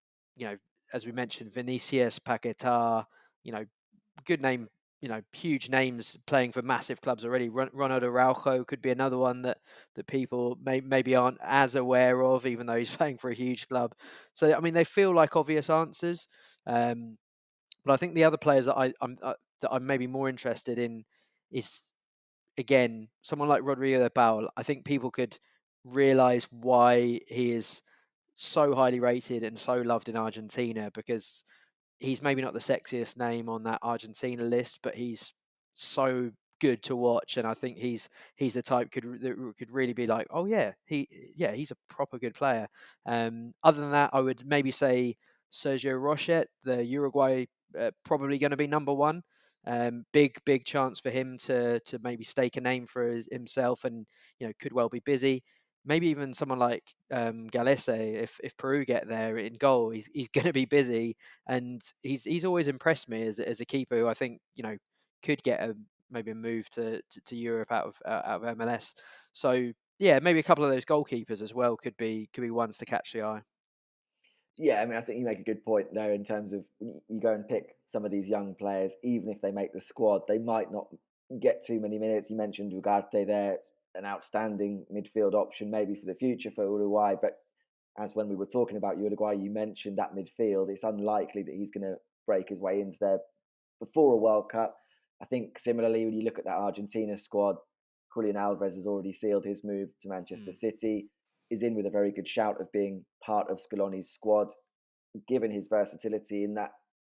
as we mentioned, Vinicius, Paquetá. Good name. Huge names playing for massive clubs already. Ronald Araujo could be another one that people maybe aren't as aware of, even though he's playing for a huge club. So, I mean, they feel like obvious answers. But I think the other players that I'm maybe more interested in is, again, someone like Rodrigo de Paul. I think people could realize why he is so highly rated and so loved in Argentina, because he's maybe not the sexiest name on that Argentina list, but he's so good to watch, and I think he's the type that could really be like, oh yeah, he's a proper good player. Other than that, I would maybe say Sergio Rochet, the Uruguay, probably going to be number one. Big chance for him to maybe stake a name for himself, and could well be busy. Maybe even someone like Galese, if Peru get there in goal, he's going to be busy, and he's always impressed me as a keeper who I think could get maybe a move to Europe out of MLS. So yeah, maybe a couple of those goalkeepers as well could be ones to catch the eye. Yeah, I mean, I think you make a good point there in terms of you go and pick some of these young players, even if they make the squad, they might not get too many minutes. You mentioned Ugarte there, an outstanding midfield option maybe for the future for Uruguay. But as when we were talking about Uruguay, you mentioned that midfield. It's unlikely that he's going to break his way into there before a World Cup. I think similarly, when you look at that Argentina squad, Julian Alvarez has already sealed his move to Manchester City, is in with a very good shout of being part of Scaloni's squad, given his versatility in that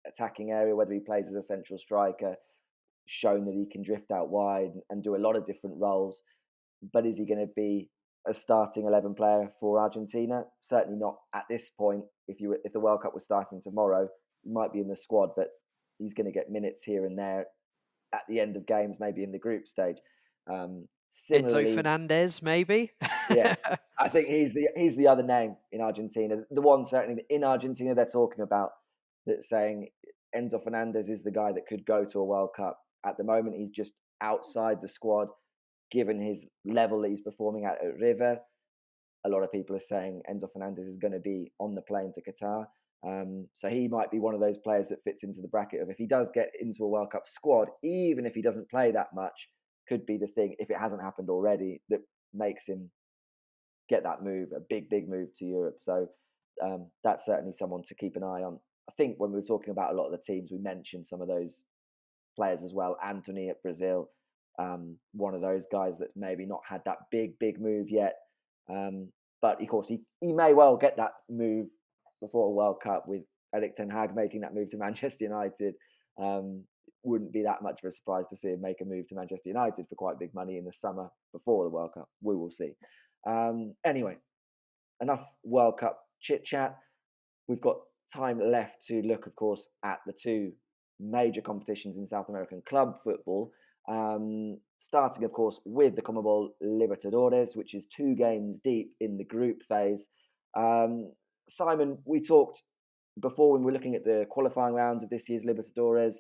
attacking area, whether he plays as a central striker, shown that he can drift out wide and do a lot of different roles. But is he going to be a starting 11 player for Argentina? Certainly not at this point. If the World Cup was starting tomorrow, he might be in the squad, but he's going to get minutes here and there at the end of games, maybe in the group stage. Enzo Similarly, Fernandez, maybe. yeah, I think he's the other name in Argentina. The one certainly in Argentina they're talking about, that's saying Enzo Fernandez is the guy that could go to a World Cup. At the moment, he's just outside the squad, given his level that he's performing at River. A lot of people are saying Enzo Fernandez is going to be on the plane to Qatar. So he might be one of those players that fits into the bracket of, if he does get into a World Cup squad, even if he doesn't play that much, could be the thing, if it hasn't happened already, that makes him get that move, a big move to Europe. So that's certainly someone to keep an eye on. I think when we were talking about a lot of the teams, we mentioned some of those players as well. Anthony at Brazil, one of those guys that's maybe not had that big move yet. But of course, he may well get that move before a World Cup, with Erik ten Hag making that move to Manchester United. Wouldn't be that much of a surprise to see him make a move to Manchester United for quite big money in the summer before the World Cup. We will see. Anyway, enough World Cup chit chat. We've got time left to look, of course, at the two major competitions in South American club football. Starting, of course, with the Commonwealth Libertadores, which is 2 games deep in the group phase. Simon, we talked before when we were looking at the qualifying rounds of this year's Libertadores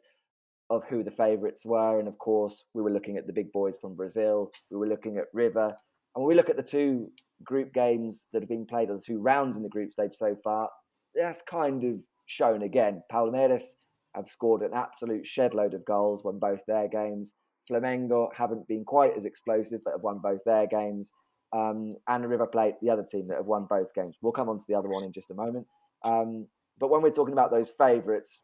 of who the favourites were. And of course, we were looking at the big boys from Brazil. We were looking at River. And when we look at the 2 group games that have been played, or the 2 rounds in the group stage so far, that's kind of shown again. Palmeiras have scored an absolute shed load of goals, won both their games. Flamengo haven't been quite as explosive, but have won both their games. And River Plate, the other team that have won both games. We'll come on to the other one in just a moment. But when we're talking about those favourites,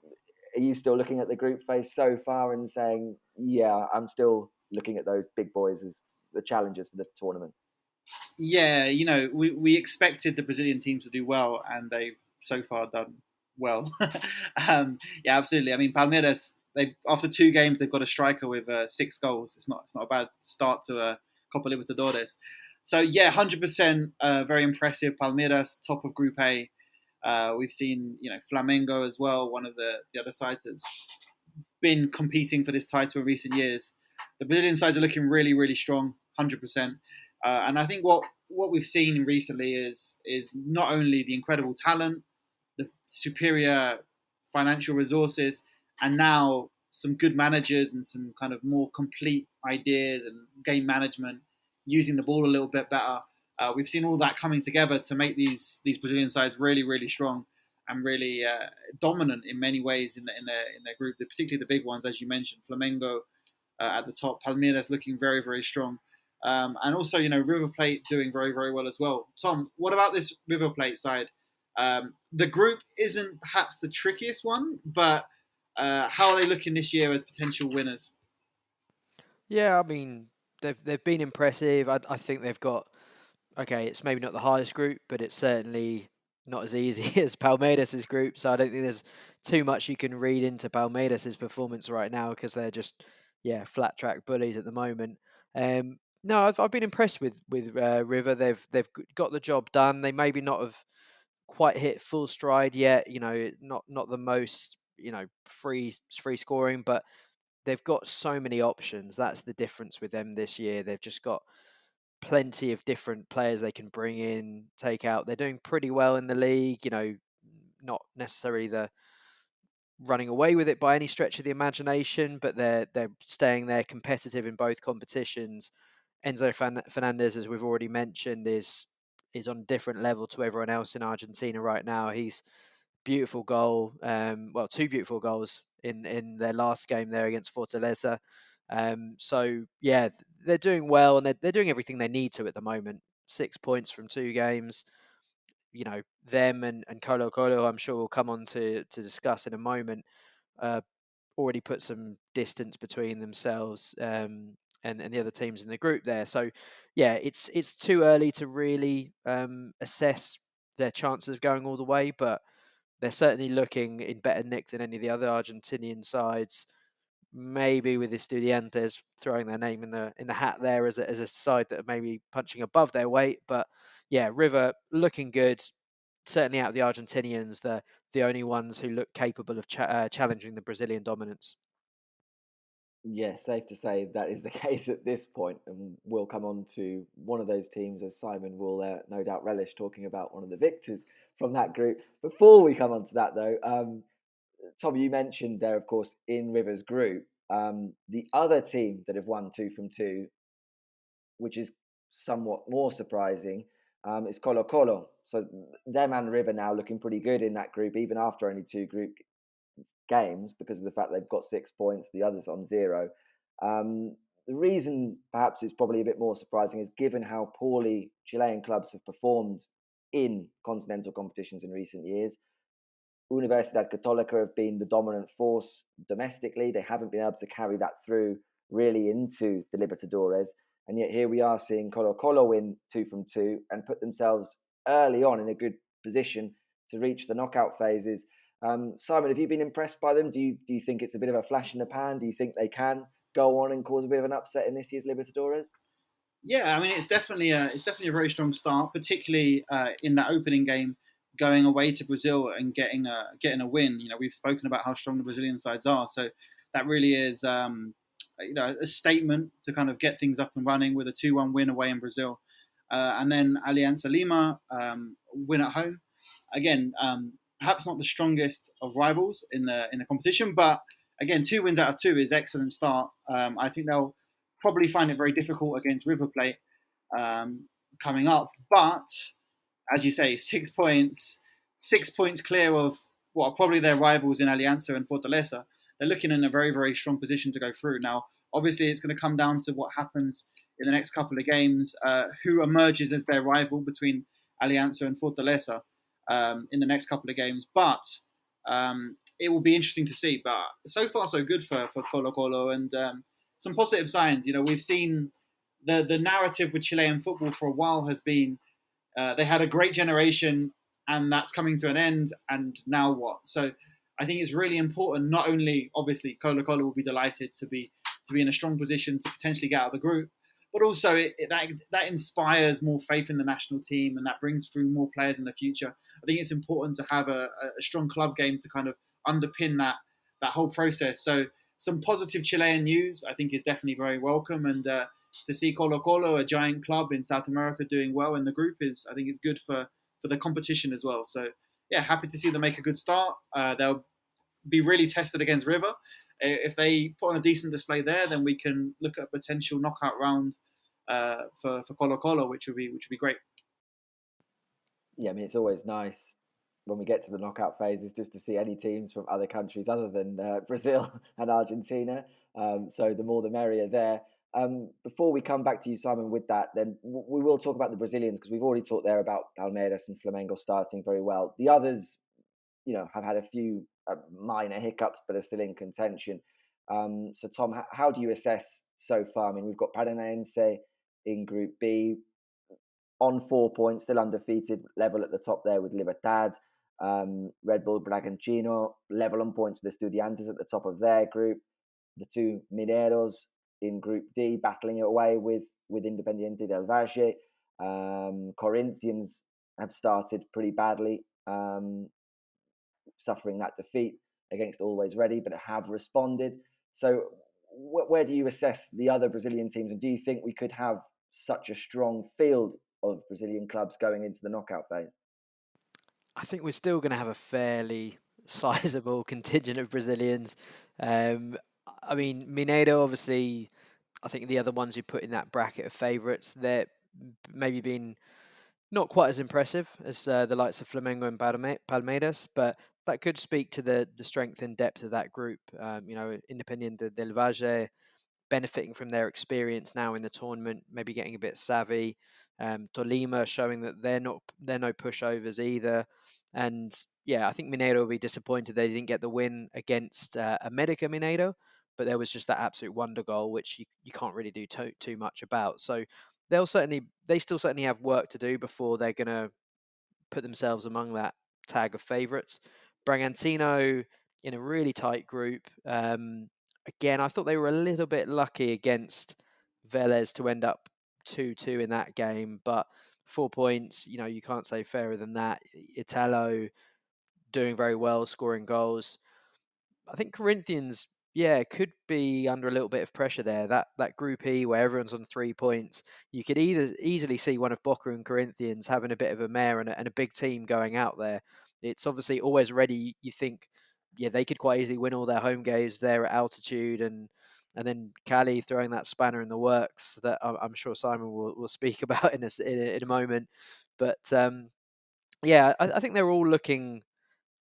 are you still looking at the group phase so far and saying, yeah, I'm still looking at those big boys as the challengers for the tournament? Yeah, we expected the Brazilian teams to do well, and they've so far done well. Yeah, absolutely. I mean, Palmeiras, after 2 games, they've got a striker with 6 goals. It's not a bad start to a Copa Libertadores. So yeah, 100% very impressive. Palmeiras, top of Group A. We've seen Flamengo as well, one of the other sides that's been competing for this title in recent years. The Brazilian sides are looking really, really strong, 100%. And I think what we've seen recently is not only the incredible talent, the superior financial resources, and now some good managers and some kind of more complete ideas and game management, using the ball a little bit better. We've seen all that coming together to make these Brazilian sides really, really strong and really dominant in many ways in their group, particularly the big ones, as you mentioned, Flamengo at the top, Palmeiras looking very, very strong. And also, River Plate doing very, very well as well. Tom, what about this River Plate side? The group isn't perhaps the trickiest one, but how are they looking this year as potential winners? Yeah, I mean, they've been impressive. I think they've got, okay, it's maybe not the hardest group, but it's certainly not as easy as Palmeiras' group. So I don't think there's too much you can read into Palmeiras' performance right now, because they're just, flat track bullies at the moment. No, I've been impressed with River. They've got the job done. They maybe not have quite hit full stride yet. Not the most free scoring, but they've got so many options. That's the difference with them this year. They've just got plenty of different players they can bring in, take out. They're doing pretty well in the league. Not necessarily the running away with it by any stretch of the imagination, but they're staying there competitive in both competitions. Enzo Fernandez, as we've already mentioned, is on a different level to everyone else in Argentina right now. He's beautiful goal, two beautiful goals in their last game there against Fortaleza. So yeah, they're doing well, and they're doing everything they need to at the moment. 6 points from 2 games. Them and Colo Colo, I'm sure we'll come on to discuss in a moment, already put some distance between themselves and the other teams in the group there. So yeah, it's too early to really assess their chances of going all the way, but they're certainly looking in better nick than any of the other Argentinian sides. Maybe with Estudiantes throwing their name in the hat there as a side that are maybe punching above their weight. But yeah, River looking good. Certainly out of the Argentinians, the only ones who look capable of challenging the Brazilian dominance. Yeah, safe to say that is the case at this point, and we'll come on to one of those teams, as Simon will no doubt relish talking about one of the victors from that group. Before we come on to that, though, Tom, you mentioned there, of course, in River's group, the other team that have won 2 from 2, which is somewhat more surprising, is Colo Colo. So them and River now looking pretty good in that group, even after only 2 group games, because of the fact they've got 6 points, the others on 0. The reason perhaps it's probably a bit more surprising is given how poorly Chilean clubs have performed in continental competitions in recent years. Universidad Católica have been the dominant force domestically. They haven't been able to carry that through really into the Libertadores. And yet here we are seeing Colo Colo win 2 from 2 and put themselves early on in a good position to reach the knockout phases. Simon, have you been impressed by them? Do you think it's a bit of a flash in the pan? Do you think they can go on and cause a bit of an upset in this year's Libertadores? Yeah, I mean, it's definitely a very strong start, particularly in that opening game, going away to Brazil and getting a win. We've spoken about how strong the Brazilian sides are, so that really is a statement to kind of get things up and running with a 2-1 win away in Brazil, and then Alianza Lima win at home. Again, perhaps not the strongest of rivals in the competition, but again, 2 wins out of 2 is excellent start. I think they'll probably find it very difficult against River Plate coming up, but as you say, 6 points clear of what are probably their rivals in Alianza and Fortaleza. They're looking in a very, very strong position to go through. Now, obviously, it's going to come down to what happens in the next couple of games, who emerges as their rival between Alianza and Fortaleza in the next couple of games. But it will be interesting to see. But so far, so good for Colo Colo, and some positive signs. We've seen the narrative with Chilean football for a while has been they had a great generation, and that's coming to an end, and now what? So I think it's really important. Not only, obviously, Colo Colo will be delighted to be in a strong position to potentially get out of the group, but also that inspires more faith in the national team, and that brings through more players in the future. I think it's important to have a strong club game to kind of underpin that whole process. So some positive Chilean news, I think, is definitely very welcome. And to see Colo Colo, a giant club in South America, doing well in the group I think it's good for the competition as well. So yeah, happy to see them make a good start. They'll be really tested against River. If they put on a decent display there, then we can look at a potential knockout round for Colo Colo, which would be great. Yeah, I mean, it's always nice when we get to the knockout phases just to see any teams from other countries other than Brazil and Argentina. So the more the merrier there. Before we come back to you, Simon, with that, then we will talk about the Brazilians, because we've already talked there about Palmeiras and Flamengo starting very well. The others, have had a few minor hiccups, but are still in contention. So, Tom, how do you assess so far? I mean, we've got Paranaense in Group B on 4 points, still undefeated, level at the top there with Libertad. Red Bull Bragantino level on points with Estudiantes at the top of their group. The two Mineiros in Group D battling it away with Independiente del Valle. Corinthians have started pretty badly, suffering that defeat against Always Ready, but have responded. So where do you assess the other Brazilian teams, and do you think we could have such a strong field of Brazilian clubs going into the knockout phase? I think we're still going to have a fairly sizable contingent of Brazilians. I mean, Mineiro, obviously, I think the other ones you put in that bracket of favourites, they're maybe been not quite as impressive as the likes of Flamengo and Palmeiras, but that could speak to the strength and depth of that group. Independiente del Valle benefiting from their experience now in the tournament, maybe getting a bit savvy. Tolima showing that they're no pushovers either. And yeah, I think Mineiro will be disappointed they didn't get the win against America Mineiro, but there was just that absolute wonder goal, which you can't really do too much about. So they still certainly have work to do before they're going to put themselves among that tag of favourites. Bragantino in a really tight group. Again, I thought they were a little bit lucky against Vélez to end up 2-2 in that game, but 4 points, you can't say fairer than that. Italo doing very well, scoring goals. I think Corinthians, could be under a little bit of pressure there. That Group E where everyone's on 3 points, you could easily see one of Boca and Corinthians having a bit of a mare and a big team going out there. It's obviously Always Ready. You think, they could quite easily win all their home games there at altitude, and then Cali throwing that spanner in the works that I'm sure Simon will speak about in a moment. But I think they're all looking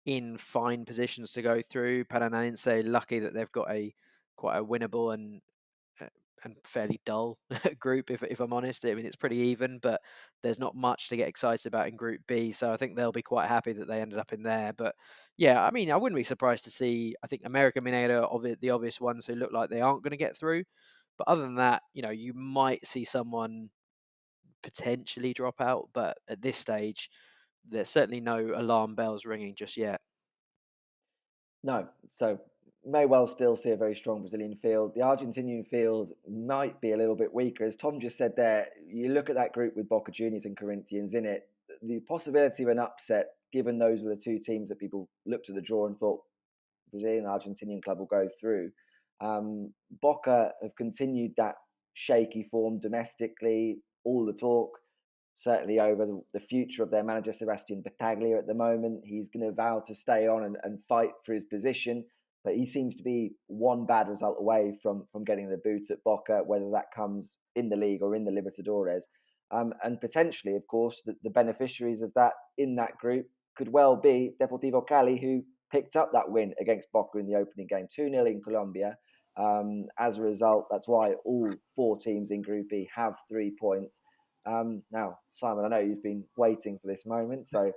in fine positions to go through. Paranaense lucky that they've got quite a winnable and fairly dull group, if I'm honest. I mean, it's pretty even, but there's not much to get excited about in Group B, so I think they'll be quite happy that they ended up in there. But yeah, I mean, I wouldn't be surprised to see, I think America Mineiro, the obvious ones who look like they aren't going to get through. But other than that, you might see someone potentially drop out, but at this stage, there's certainly no alarm bells ringing just yet. No, so may well still see a very strong Brazilian field. The Argentinian field might be a little bit weaker. As Tom just said there, you look at that group with Boca Juniors and Corinthians in it, the possibility of an upset, given those were the two teams that people looked at the draw and thought Brazilian and Argentinian club will go through. Boca have continued that shaky form domestically, all the talk, certainly over the future of their manager, Sebastian Battaglia, at the moment. He's going to vow to stay on and fight for his position, but he seems to be one bad result away from getting the boot at Boca, whether that comes in the league or in the Libertadores. And potentially, of course, the beneficiaries of that in that group could well be Deportivo Cali, who picked up that win against Boca in the opening game, 2-0 in Colombia. As a result, that's why all four teams in Group E have 3 points. Now, Simon, I know you've been waiting for this moment, so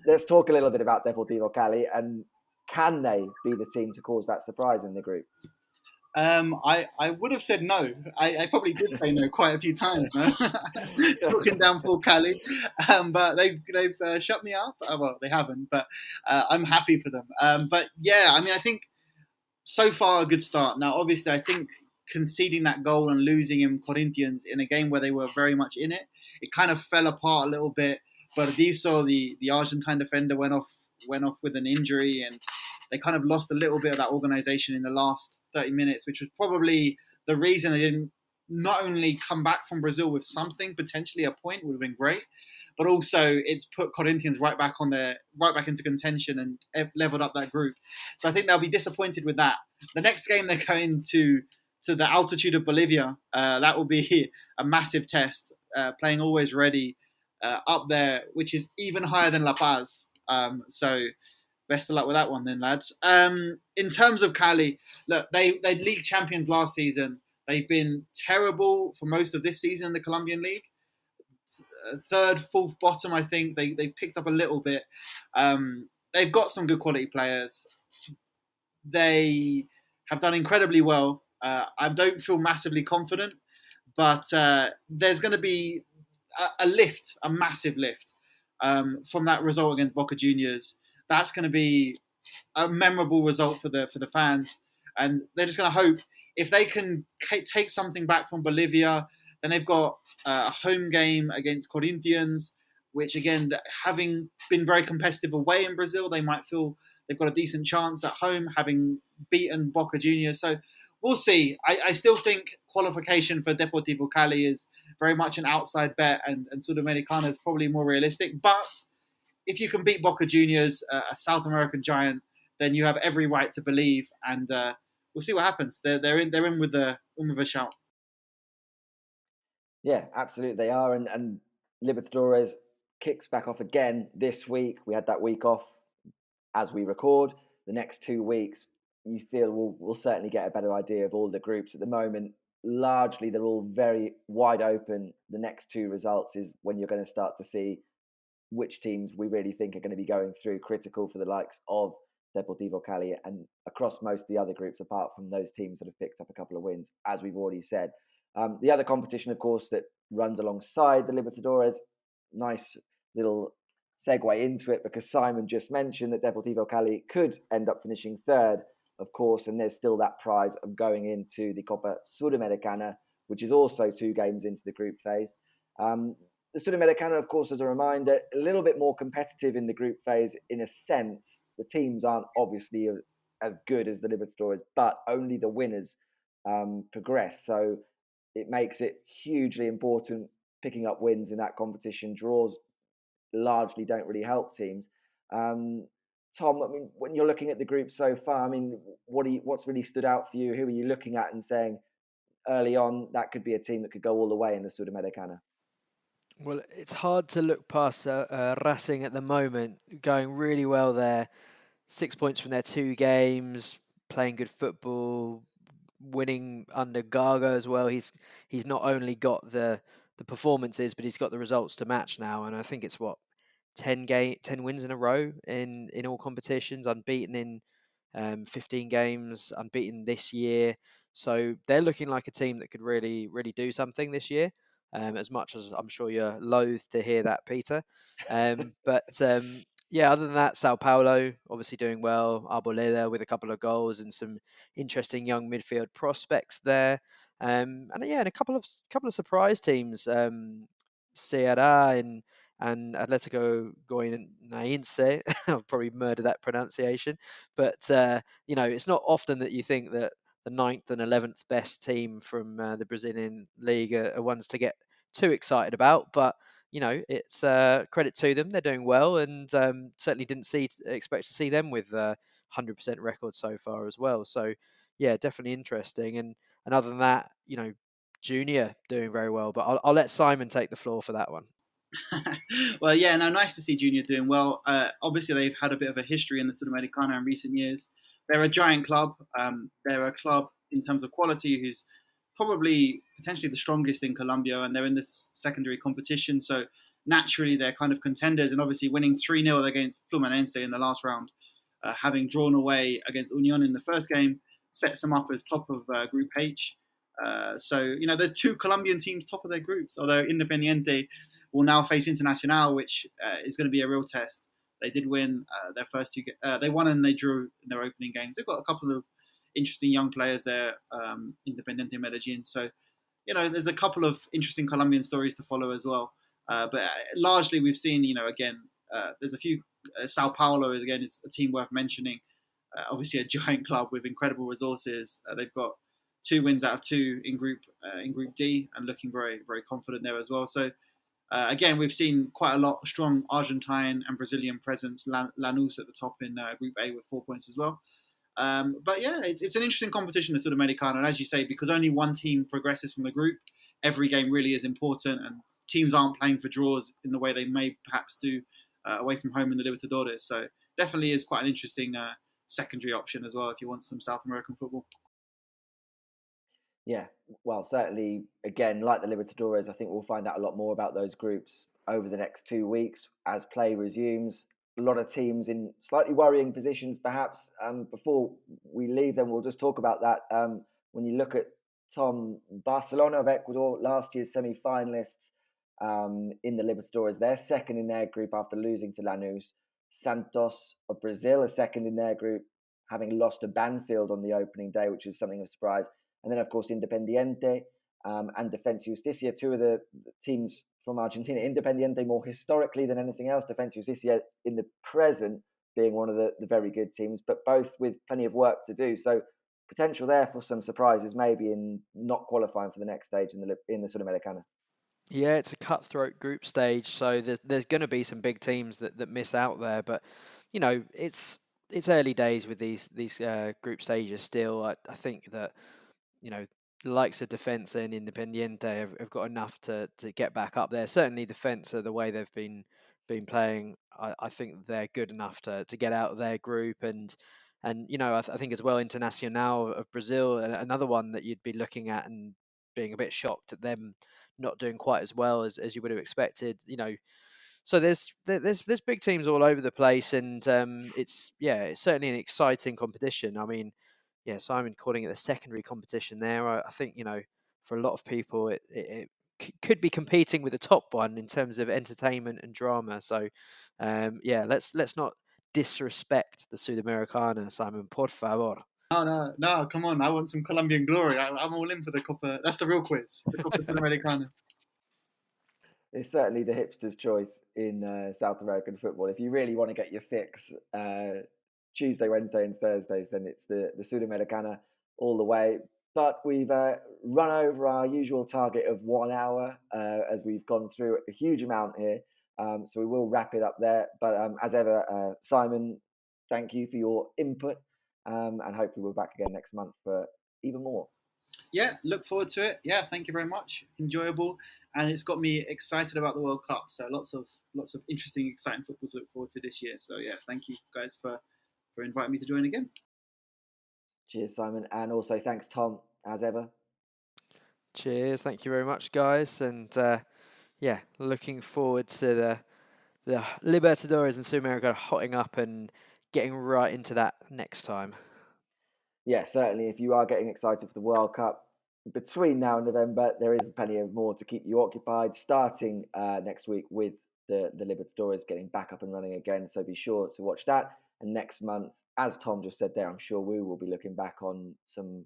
let's talk a little bit about Deportivo Cali, and can they be the team to cause that surprise in the group? I would have said no. I probably did say no quite a few times, no? Talking down for Cali, but they've shut me up. Well, they haven't, but I'm happy for them. But yeah, I mean, I think so far a good start. Now, obviously, I think conceding that goal and losing in Corinthians in a game where they were very much in it, it kind of fell apart a little bit. But Diso, the Argentine defender, went off with an injury, and they kind of lost a little bit of that organisation in the last 30 minutes, which was probably the reason they didn't not only come back from Brazil with something, potentially a point would have been great, but also it's put Corinthians right back into contention and leveled up that group. So I think they'll be disappointed with that. The next game they're going to the altitude of Bolivia. That will be a massive test. Playing always ready up there, which is even higher than La Paz. So best of luck with that one then, lads. In terms of Cali, look, they league champions last season. They've been terrible for most of this season in the Colombian league. Third, fourth bottom, I think. They've picked up a little bit. They've got some good quality players. They have done incredibly well. I don't feel massively confident, but there's going to be a lift, a massive lift from that result against Boca Juniors. That's going to be a memorable result for the fans, and they're just going to hope if they can take something back from Bolivia. Then they've got a home game against Corinthians, which again, having been very competitive away in Brazil, they might feel they've got a decent chance at home, having beaten Boca Juniors. So we'll see. I still think qualification for Deportivo Cali is very much an outside bet, and Sudamericana is probably more realistic. But if you can beat Boca Juniors, a South American giant, then you have every right to believe, and we'll see what happens. They're in with a shout. Yeah, absolutely, they are, and Libertadores kicks back off again this week. We had that week off as we record. The next 2 weeks, you feel we'll certainly get a better idea of all the groups. At the moment, largely they're all very wide open. The next 2 results is when you're going to start to see which teams we really think are going to be going through, critical for the likes of Deportivo Cali and across most of the other groups, apart from those teams that have picked up a couple of wins, as we've already said. The other competition, of course, that runs alongside the Libertadores, nice little segue into it, because Simon just mentioned that Deportivo Cali could end up finishing third, of course, and there's still that prize of going into the Copa Sudamericana, which is also 2 games into the group phase. The Sudamericana, of course, as a reminder, a little bit more competitive in the group phase in a sense. The teams aren't obviously as good as the Libertadores, but only the winners progress. So it makes it hugely important picking up wins in that competition. Draws largely don't really help teams. Tom, I mean, when you're looking at the group so far, I mean, what's really stood out for you? Who are you looking at and saying early on that could be a team that could go all the way in the Sudamericana? Well, it's hard to look past Racing at the moment, going really well there. 6 points from their 2 games, playing good football, winning under Gaga as well. He's not only got the performances, but he's got the results to match now. And I think it's 10 wins in a row in all competitions, unbeaten in 15 games, unbeaten this year. So they're looking like a team that could really, really do something this year. As much as I'm sure you're loath to hear that, Peter. Yeah, other than that, Sao Paulo obviously doing well. Arboleda with a couple of goals and some interesting young midfield prospects there. And a couple of surprise teams, Ceará and Atletico Goianiense. I'll probably murder that pronunciation, but it's not often that you think that the 9th and 11th best team from the Brazilian league are ones to get too excited about. But it's credit to them; they're doing well, and certainly didn't expect to see them with 100% record so far as well. So yeah, definitely interesting. And other than that, Junior doing very well. But I'll let Simon take the floor for that one. Well, yeah, no, nice to see Junior doing well. Obviously, they've had a bit of a history in the Sudamericana in recent years. They're a giant club. They're a club in terms of quality who's probably potentially the strongest in Colombia, and they're in this secondary competition. So naturally, they're kind of contenders, and obviously winning 3-0 against Fluminense in the last round, having drawn away against Union in the first game, sets them up as top of Group H. So there's 2 Colombian teams top of their groups, although Independiente will now face Internacional, which is going to be a real test. They did win their first 2 games. They won and they drew in their opening games. They've got a couple of interesting young players there, Independiente Medellin. So, there's a couple of interesting Colombian stories to follow as well. But largely we've seen, again, there's a few. Sao Paulo is a team worth mentioning. obviously a giant club with incredible resources. They've got 2 wins out of 2 in Group D, and looking very, very confident there as well. So again, we've seen quite a lot strong Argentine and Brazilian presence. Lanús at the top in Group A with 4 points as well. But yeah, it's an interesting competition, the Sudamericana. And as you say, because only one team progresses from the group, every game really is important, and teams aren't playing for draws in the way they may perhaps do away from home in the Libertadores. So definitely is quite an interesting secondary option as well if you want some South American football. Yeah, well, certainly, again, like the Libertadores, I think we'll find out a lot more about those groups over the next 2 weeks as play resumes. A lot of teams in slightly worrying positions, perhaps. Before we leave, then we'll just talk about that. When you look at Tom, Barcelona of Ecuador, last year's semi-finalists in the Libertadores, they're second in their group after losing to Lanús. Santos of Brazil are second in their group, having lost to Banfield on the opening day, which is something of surprise. And then, of course, Independiente and Defensa Justicia, 2 of the teams from Argentina. Independiente more historically than anything else. Defensa Justicia in the present being one of the very good teams, but both with plenty of work to do. So potential there for some surprises, maybe in not qualifying for the next stage in the Sudamericana. Yeah, it's a cutthroat group stage, so there's going to be some big teams that miss out there. But it's early days with these group stages still. I think that the likes of Defensa and Independiente have got enough to get back up there. Certainly Defensa, the way they've been playing, I think they're good enough to get out of their group. And I think as well, Internacional of Brazil, another one that you'd be looking at and being a bit shocked at them not doing quite as well as you would have expected. So there's big teams all over the place, and it's certainly an exciting competition. I mean, yeah, Simon calling it the secondary competition there. I think for a lot of people it could be competing with the top one in terms of entertainment and drama. So let's not disrespect the Sudamericana, Simon, por favor. No, come on. I want some Colombian glory. I'm all in for the Copa. That's the real quiz, the Copa Sudamericana. It's certainly the hipster's choice in South American football. If you really want to get your fix Tuesday, Wednesday, and Thursdays, then it's the Sudamericana all the way. But we've run over our usual target of 1 hour as we've gone through a huge amount here. So we will wrap it up there. But as ever, Simon, thank you for your input. And hopefully we're back again next month for even more. Yeah, look forward to it. Yeah, thank you very much. Enjoyable, and it's got me excited about the World Cup. So lots of interesting, exciting football to look forward to this year. So yeah, thank you guys for inviting me to join again. Cheers, Simon, and also thanks, Tom, as ever. Cheers, thank you very much, guys, and looking forward to the Libertadores and Sudamericana hotting up and getting right into that next time. Yeah, certainly. If you are getting excited for the World Cup between now and November, there is plenty of more to keep you occupied. Starting next week with the Libertadores getting back up and running again, so be sure to watch that. And next month, as Tom just said there, I'm sure we will be looking back on some,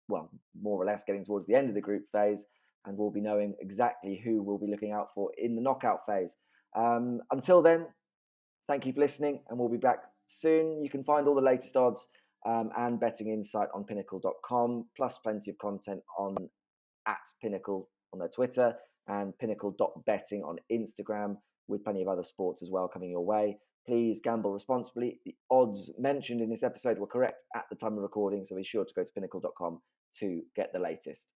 well, more or less getting towards the end of the group phase, and we'll be knowing exactly who we'll be looking out for in the knockout phase. Until then, thank you for listening, and we'll be back soon. You can find all the latest odds and betting insight on Pinnacle.com, plus plenty of content on @Pinnacle on their Twitter and Pinnacle.betting on Instagram, with plenty of other sports as well coming your way. Please gamble responsibly. The odds mentioned in this episode were correct at the time of recording, so be sure to go to Pinnacle.com to get the latest.